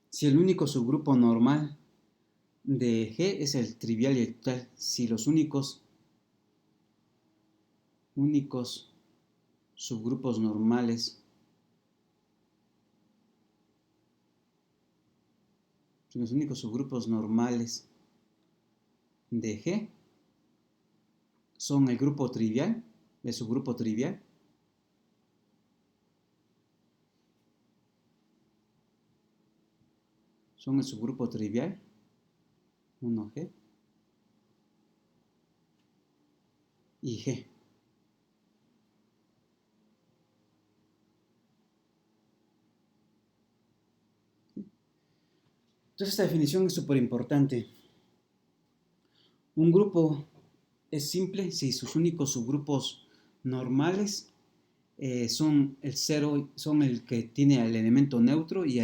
Si el único subgrupo normal de G es el trivial y el total, si los únicos subgrupos normales Los únicos subgrupos normales de G son el grupo trivial, el subgrupo trivial, son el subgrupo trivial, 1G y G. Entonces esta definición es súper importante. Un grupo es simple si sus únicos subgrupos normales son el cero, son el que tiene el elemento neutro y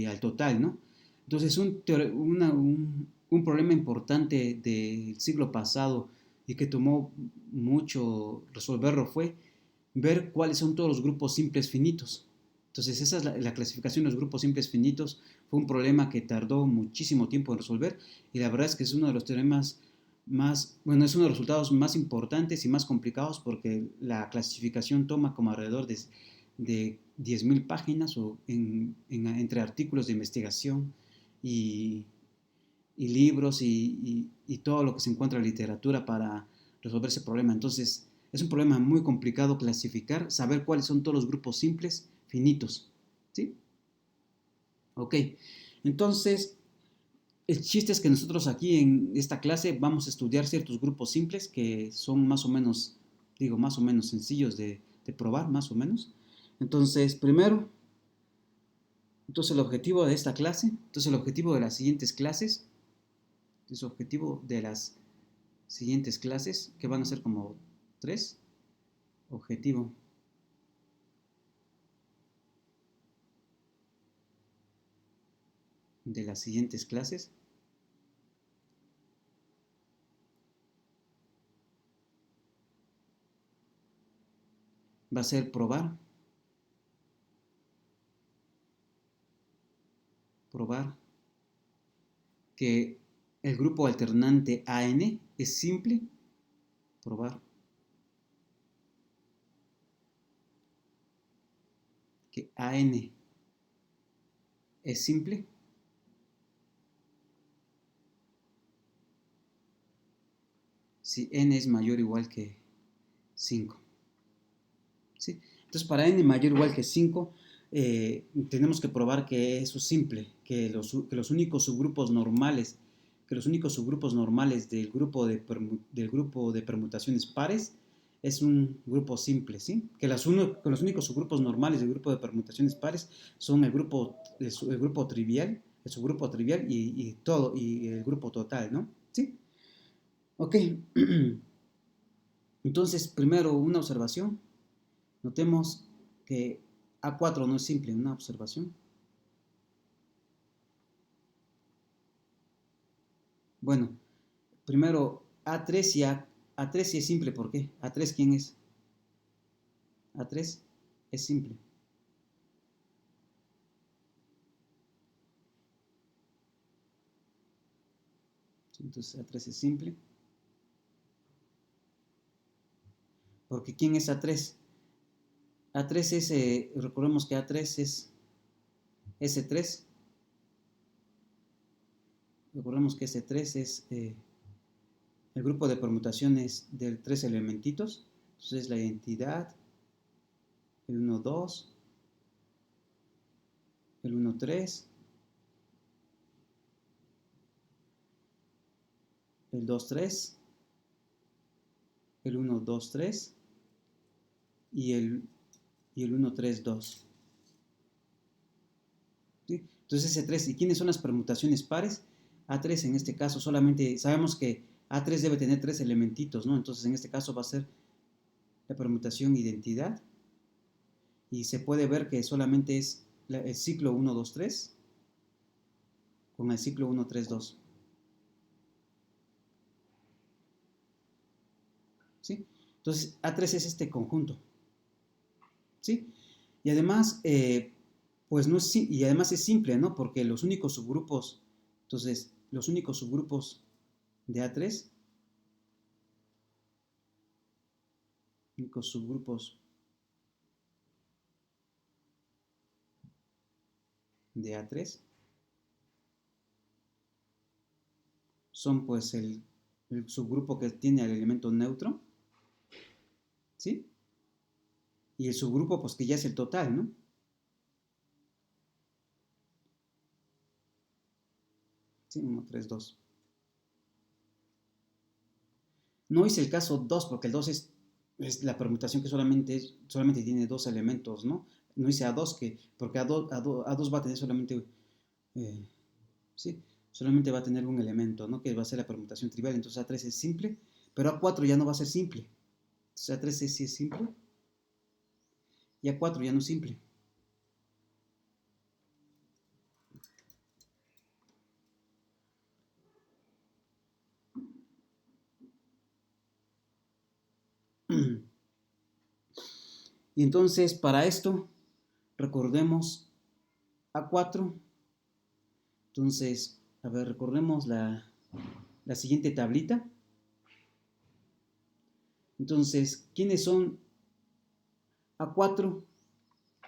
al total, ¿no? Entonces un problema importante del siglo pasado y que tomó mucho resolverlo fue ver cuáles son todos los grupos simples finitos. Entonces esa es la clasificación de los grupos simples finitos. Fue un problema que tardó muchísimo tiempo en resolver y la verdad es que es uno de los teoremas más, bueno, es uno de los resultados más importantes y más complicados porque la clasificación toma como alrededor de 10.000 páginas o entre artículos de investigación y, y libros y todo lo que se encuentra en literatura para resolver ese problema. Entonces, es un problema muy complicado clasificar, saber cuáles son todos los grupos simples finitos. ¿Sí? Ok. Entonces, el chiste es que nosotros aquí en esta clase vamos a estudiar ciertos grupos simples que son más o menos, digo, más o menos sencillos de probar, más o menos. Entonces, primero, entonces el objetivo de esta clase, entonces el objetivo de las siguientes clases, entonces el objetivo de las siguientes clases, que van a ser como tres, objetivo de las siguientes clases va a ser probar que el grupo alternante AN es simple, probar que AN es simple si n es mayor o igual que 5. ¿Sí? Entonces, para n mayor o igual que 5, tenemos que probar que eso es simple, que los únicos subgrupos normales, del grupo de permutaciones pares es un grupo simple, ¿sí? Que los únicos subgrupos normales del grupo de permutaciones pares son el grupo trivial, el subgrupo trivial y el grupo total, ¿no? ¿Sí? Ok. Entonces, primero una observación. Notemos que A4 no es simple, una observación. Bueno, primero A3 y A3 sí es simple, ¿por qué? ¿A3 quién es? A3 es simple. Entonces A3 es simple. Porque ¿quién es A3? A3 es, recordemos que A3 es S3. Recordemos que S3 es el grupo de permutaciones de tres elementitos. Entonces la identidad, el 1, 2, el 1, 3, el 2, 3, el 1, 2, 3 y el 1, 3, 2. ¿Sí? Entonces ese 3, ¿y quiénes son las permutaciones pares? A3 en este caso solamente sabemos que A3 debe tener tres elementitos, ¿no? Entonces en este caso va a ser la permutación identidad y se puede ver que solamente es el ciclo 1, 2, 3 con el ciclo 1, 3, 2. ¿Sí? Entonces A3 es este conjunto. ¿Sí? Y además, pues no es, y además es simple, ¿no? Porque los únicos subgrupos, entonces, los únicos subgrupos de A3, únicos subgrupos de A3 son pues el subgrupo que tiene el elemento neutro, ¿sí? Y el subgrupo pues que ya es el total, ¿no? Sí, 1, 3, 2. No hice el caso 2 porque el 2 es la permutación que solamente tiene dos elementos, ¿no? No hice A2 porque A2 va a tener solamente, eh, sí, solamente va a tener un elemento, ¿no? Que va a ser la permutación trivial. Entonces A3 es simple, pero A4 ya no va a ser simple. Entonces A3 sí es simple y A4 ya no es simple. Y entonces para esto recordemos A4. Entonces, a ver, recordemos la siguiente tablita. Entonces, ¿quiénes son A4?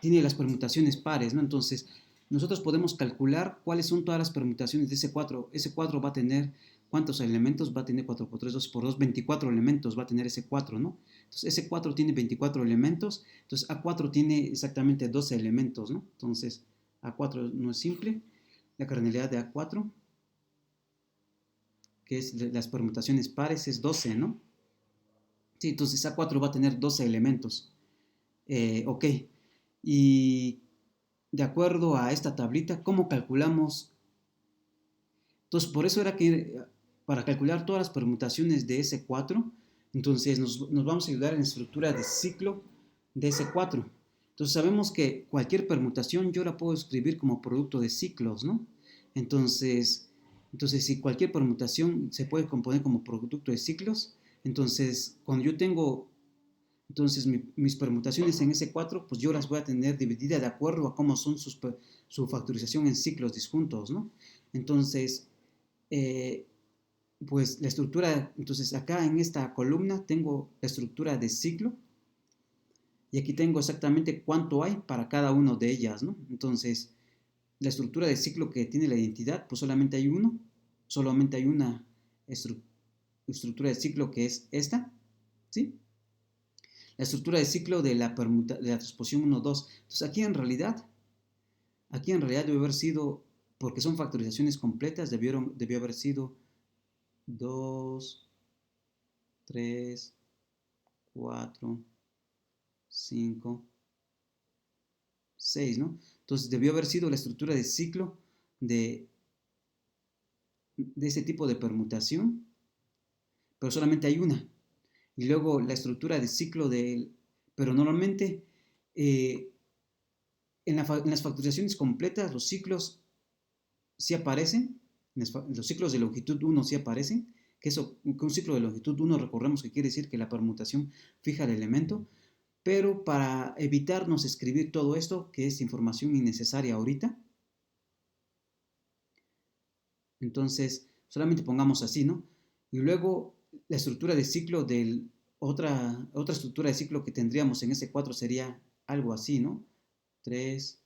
Tiene las permutaciones pares, ¿no? Entonces, nosotros podemos calcular cuáles son todas las permutaciones de ese 4. Ese 4 va a tener, ¿cuántos elementos? Va a tener 4 por 3, 2 por 2, 24 elementos va a tener ese 4, ¿no? Entonces, ese 4 tiene 24 elementos, entonces A4 tiene exactamente 12 elementos, ¿no? Entonces, A4 no es simple. La cardinalidad de A4, que es las permutaciones pares, es 12, ¿no? Sí, entonces A4 va a tener 12 elementos. Ok. Y de acuerdo a esta tablita, ¿cómo calculamos? Entonces, por eso era que para calcular todas las permutaciones de S4, entonces nos vamos a ayudar en la estructura de ciclo de S4. Entonces, sabemos que cualquier permutación yo la puedo escribir como producto de ciclos, ¿no? Entonces, si cualquier permutación se puede componer como producto de ciclos, entonces, cuando yo tengo mis permutaciones en S4, pues yo las voy a tener divididas de acuerdo a cómo son su factorización en ciclos disjuntos, ¿no? Entonces, eh, pues la estructura, entonces acá en esta columna tengo la estructura de ciclo y aquí tengo exactamente cuánto hay para cada una de ellas, ¿no? Entonces, la estructura de ciclo que tiene la identidad, pues solamente hay uno, solamente hay una estructura de ciclo que es esta, ¿sí? La estructura de ciclo de de la transposición 1, 2. Entonces aquí en realidad debió haber sido, porque son factorizaciones completas, debió haber sido 2, 3, 4, 5, 6, ¿no? Entonces debió haber sido la estructura de ciclo de, de ese tipo de permutación, pero solamente hay una. Y luego la estructura de ciclo de... Pero normalmente eh, en las factorizaciones completas los ciclos sí aparecen, los ciclos de longitud 1 sí aparecen, que un ciclo de longitud 1 recordemos que quiere decir que la permutación fija el elemento, pero para evitarnos escribir todo esto, que es información innecesaria ahorita, entonces solamente pongamos así, ¿no? Y luego la estructura de ciclo otra estructura de ciclo que tendríamos en ese 4 sería algo así, ¿no? 3,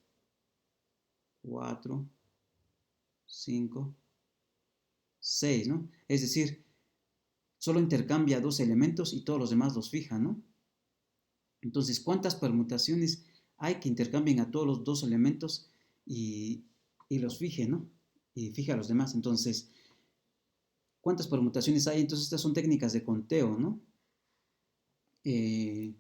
4, 5, 6, ¿no? Es decir, solo intercambia dos elementos y todos los demás los fija, ¿no? Entonces, ¿cuántas permutaciones hay que intercambien a todos los dos elementos y, y los fije, ¿no? Y fije a los demás. Entonces, ¿cuántas permutaciones hay? Entonces, estas son técnicas de conteo, ¿no? Eh,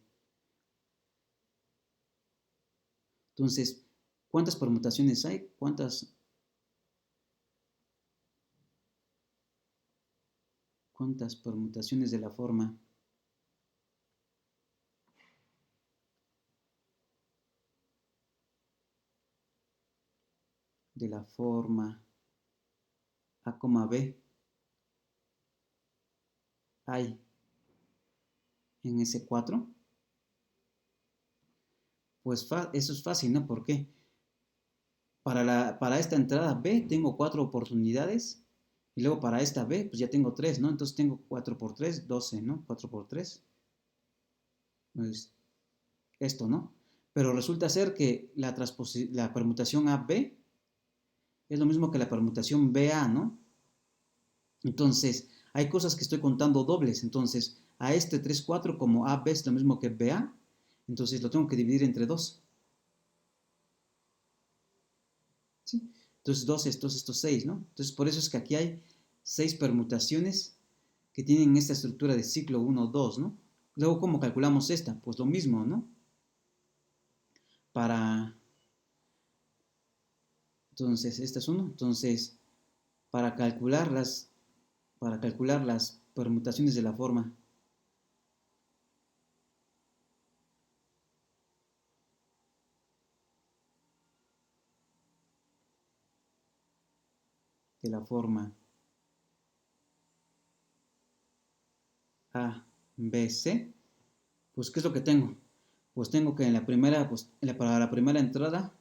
entonces, ¿cuántas permutaciones hay? ¿Cuántas permutaciones de la forma A, B hay en ese 4? Pues eso es fácil, ¿no? ¿Por qué? Para esta entrada B tengo 4 oportunidades y luego para esta B pues ya tengo 3, ¿no? Entonces tengo 4 por 3, 12, ¿no? 4 por 3, pues esto, ¿no? Pero resulta ser que la permutación AB es lo mismo que la permutación BA, ¿no? Entonces, hay cosas que estoy contando dobles. Entonces, a este 3 4 como AB es lo mismo que BA, entonces lo tengo que dividir entre 2. ¿Sí? Entonces, 2, estos 6, ¿no? Entonces, por eso es que aquí hay 6 permutaciones que tienen esta estructura de ciclo 1, 2, ¿no? Luego, ¿cómo calculamos esta? Pues lo mismo, ¿no? Para, entonces, esta es 1. Entonces, para calcular las permutaciones de la forma A, B, C, pues ¿qué es lo que tengo? Pues tengo que en la primera, pues para la primera entrada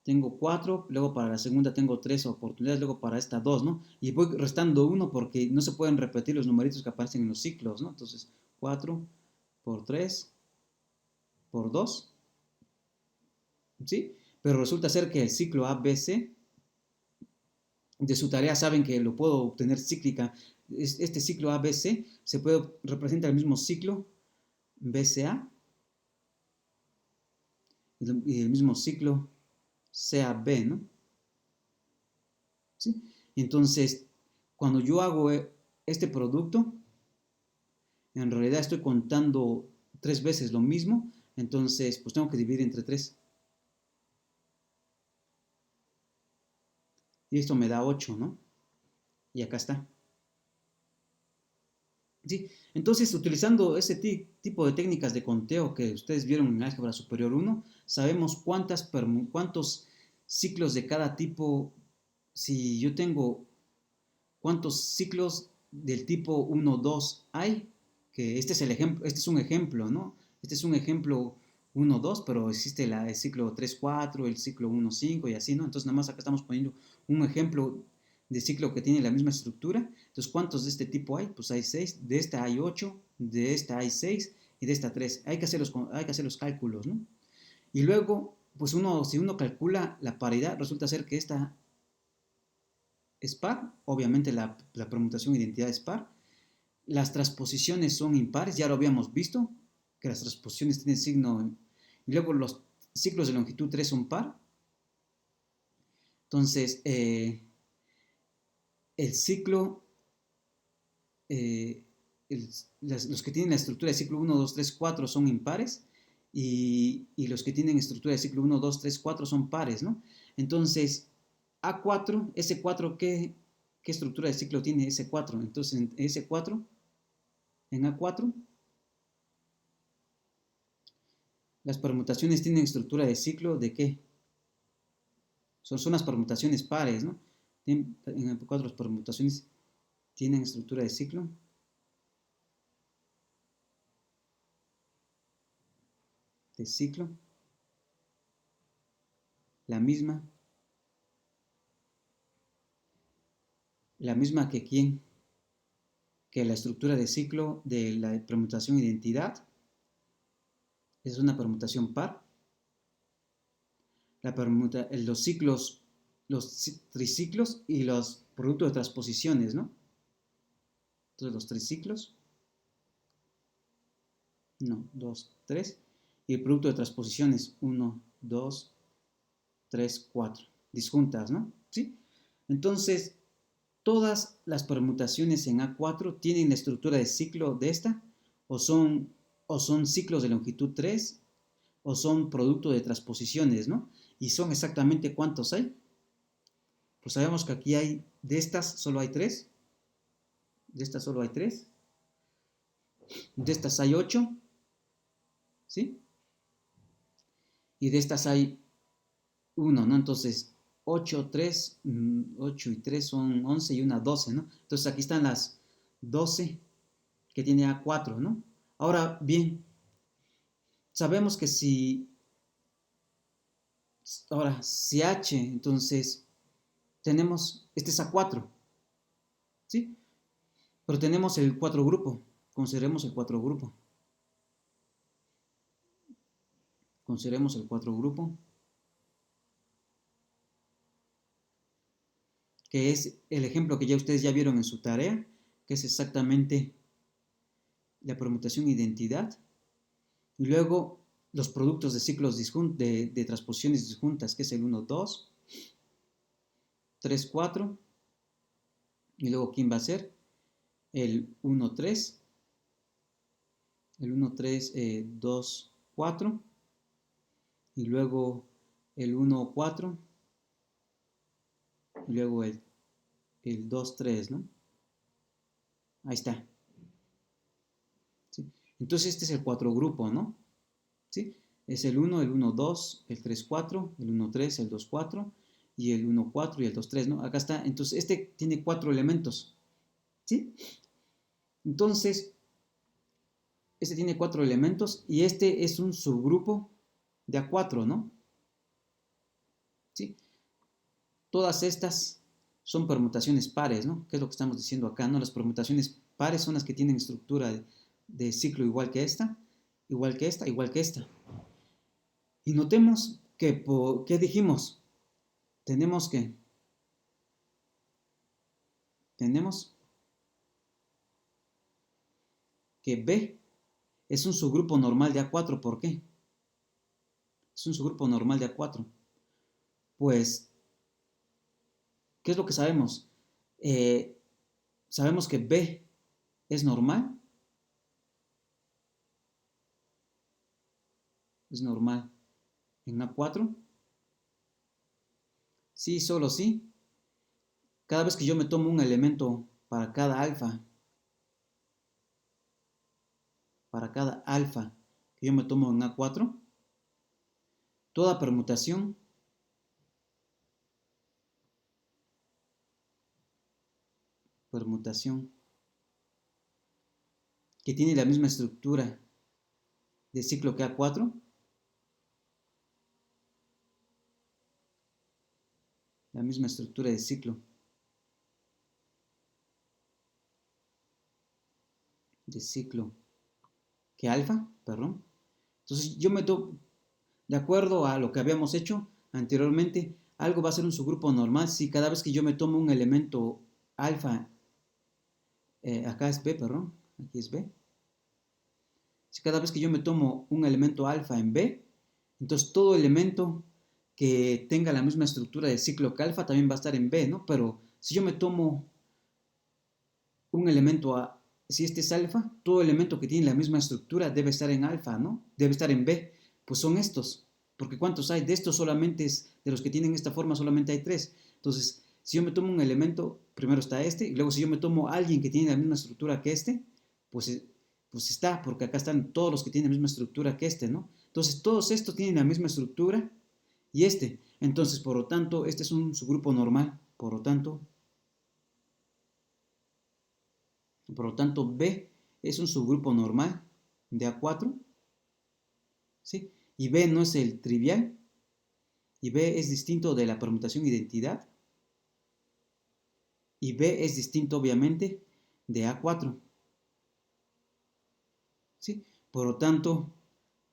tengo 4, luego para la segunda tengo 3 oportunidades, luego para esta 2, ¿no? Y voy restando 1 porque no se pueden repetir los numeritos que aparecen en los ciclos, ¿no? Entonces, 4 por 3 por 2, ¿sí? Pero resulta ser que el ciclo ABC, de su tarea saben que lo puedo obtener cíclica. Este ciclo ABC se puede representar el mismo ciclo BCA y el mismo ciclo CAB, ¿no? ¿Sí? Entonces, cuando yo hago este producto, en realidad estoy contando 3 veces lo mismo, entonces pues tengo que dividir entre 3. Y esto me da 8, ¿no? Y acá está. ¿Sí? Entonces, utilizando ese tipo de técnicas de conteo que ustedes vieron en Álgebra Superior 1, sabemos cuántos ciclos de cada tipo, si yo tengo cuántos ciclos del tipo 1, 2 hay, que este es el ejemplo, este es un ejemplo, ¿no? Este es un ejemplo 1, 2, pero existe el ciclo 3, 4, el ciclo 1, 5 y así, ¿no? Entonces nada más acá estamos poniendo un ejemplo de ciclo que tiene la misma estructura. Entonces, ¿cuántos de este tipo hay? Pues hay 6, de esta hay 8, de esta hay 6 y de esta 3. Hay que hacer los cálculos, ¿no? Y luego, pues si uno calcula la paridad, resulta ser que esta es par, obviamente la permutación identidad es par. Las transposiciones son impares, ya lo habíamos visto, que las transposiciones tienen signo, y luego los ciclos de longitud 3 son par. Entonces, el ciclo, eh, los que tienen la estructura de ciclo 1, 2, 3, 4 son impares, y los que tienen estructura de ciclo 1, 2, 3, 4 son pares, ¿no? Entonces, A4, S4, ¿qué estructura de ciclo tiene S4? Entonces, en S4, en A4, las permutaciones tienen estructura de ciclo ¿de qué? Son las permutaciones pares, ¿no? En A4 las permutaciones tienen estructura de ciclo, la misma, que quién, que la estructura de ciclo de la permutación identidad es una permutación par. Los ciclos, los triciclos y los productos de transposiciones, ¿no? Entonces los triciclos, 1, 2, 3, y el producto de transposiciones, 1, 2, 3, 4, disjuntas, ¿no? ¿Sí? Entonces, todas las permutaciones en A4 tienen la estructura de ciclo de esta, o son, o son ciclos de longitud 3, o son producto de transposiciones, ¿no? Y son exactamente cuántos hay. Pues sabemos que aquí hay, de estas solo hay 3, de estas solo hay 3, de estas hay 8, ¿sí? Y de estas hay 1, ¿no? Entonces, 8, 3, 8 y 3 son 11 y una 12, ¿no? Entonces aquí están las 12 que tiene A4, ¿no? Ahora bien, sabemos que si H, entonces tenemos, este es A4, ¿sí? Pero tenemos el 4 grupo, consideremos el 4 grupo, consideremos el 4 grupo, que es el ejemplo que ya ustedes ya vieron en su tarea, que es exactamente la permutación identidad, y luego los productos de ciclos de transposiciones disjuntas, que es el 1, 2, 3, 4, y luego ¿quién va a ser? El 1, 3, el 1, 3, 2, 4, y luego el 1, 4, y luego el 2, 3, ¿no? Ahí está. ¿Sí? Entonces este es el 4 grupo, ¿no? ¿Sí? Es el 1, 2, el 3, 4, el 1, 3, el 2, 4 y el 1, 4 y el 2, 3, ¿no? Acá está. Entonces este tiene 4 elementos, ¿sí? Entonces, este tiene 4 elementos y este es un subgrupo de A4, ¿no? ¿Sí? Todas estas son permutaciones pares, ¿no? ¿Qué es lo que estamos diciendo acá, no? Las permutaciones pares son las que tienen estructura de ciclo igual que esta, igual que esta, igual que esta. Y notemos que, ¿qué dijimos? Tenemos que B es un subgrupo normal de A4. ¿Por qué? Es un subgrupo normal de A4. Pues, ¿qué es lo que sabemos? Sabemos que B es normal. Es normal en A4. Sí, solo sí. Cada vez que yo me tomo un elemento para cada alfa que yo me tomo en A4, toda permutación que tiene la misma estructura de ciclo que A4, la misma estructura de ciclo que alfa, perdón. Entonces yo me tomo, de acuerdo a lo que habíamos hecho anteriormente, algo va a ser un subgrupo normal si cada vez que yo me tomo un elemento alfa, acá es B, perdón, aquí es B. Si cada vez que yo me tomo un elemento alfa en B, entonces todo elemento que tenga la misma estructura de ciclo que alfa también va a estar en B, ¿no? Pero si yo me tomo un elemento A, si este es alfa, todo elemento que tiene la misma estructura debe estar en alfa, ¿no? Debe estar en B. Pues son estos. Porque ¿cuántos hay? De estos solamente es, de los que tienen esta forma solamente hay 3. Entonces, si yo me tomo un elemento, primero está este, y luego si yo me tomo a alguien que tiene la misma estructura que este, pues, pues está, porque acá están todos los que tienen la misma estructura que este, ¿no? Entonces, todos estos tienen la misma estructura y este. Entonces, por lo tanto, este es un subgrupo normal. Por lo tanto, B es un subgrupo normal de A4, ¿sí? Y B no es el trivial, y B es distinto de la permutación identidad, y B es distinto obviamente de A4, ¿sí? Por lo tanto,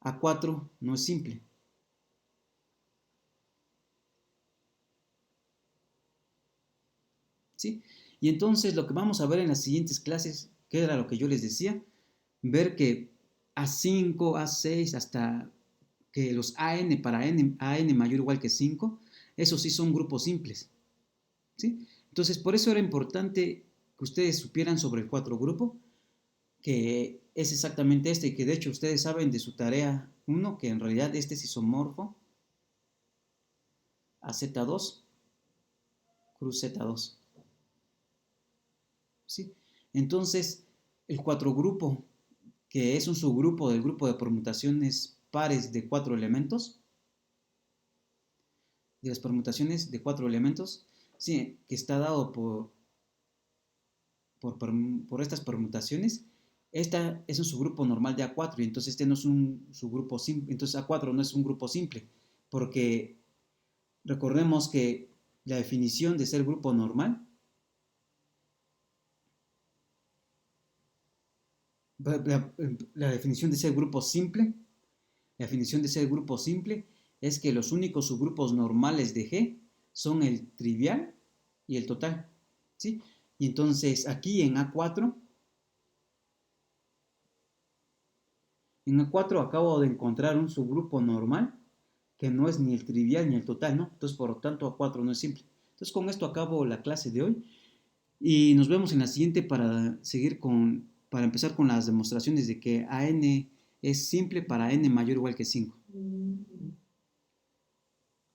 A4 no es simple, ¿sí? Y entonces lo que vamos a ver en las siguientes clases, que era lo que yo les decía, ver que A5, A6, hasta que los AN para AN mayor o igual que 5, esos sí son grupos simples, ¿sí? Entonces, por eso era importante que ustedes supieran sobre el 4 grupo, que es exactamente este, y que de hecho ustedes saben de su tarea 1, que en realidad este es isomorfo a Z2, cruz Z2, ¿sí? Entonces, el 4 grupo, que es un subgrupo del grupo de permutaciones pares de 4 elementos, de las permutaciones de 4 elementos, sí, que está dado por estas permutaciones, esta es un subgrupo normal de A4 y entonces este no es un subgrupo simple, entonces A4 no es un grupo simple, porque recordemos que la definición de ser grupo normal, la definición de ser grupo simple, la definición de ser grupo simple es que los únicos subgrupos normales de G son el trivial y el total, ¿sí? Y entonces aquí en A4 acabo de encontrar un subgrupo normal que no es ni el trivial ni el total, ¿no? Entonces, por lo tanto, A4 no es simple. Entonces, con esto acabo la clase de hoy y nos vemos en la siguiente para empezar con las demostraciones de que AN es simple para n mayor o igual que 5.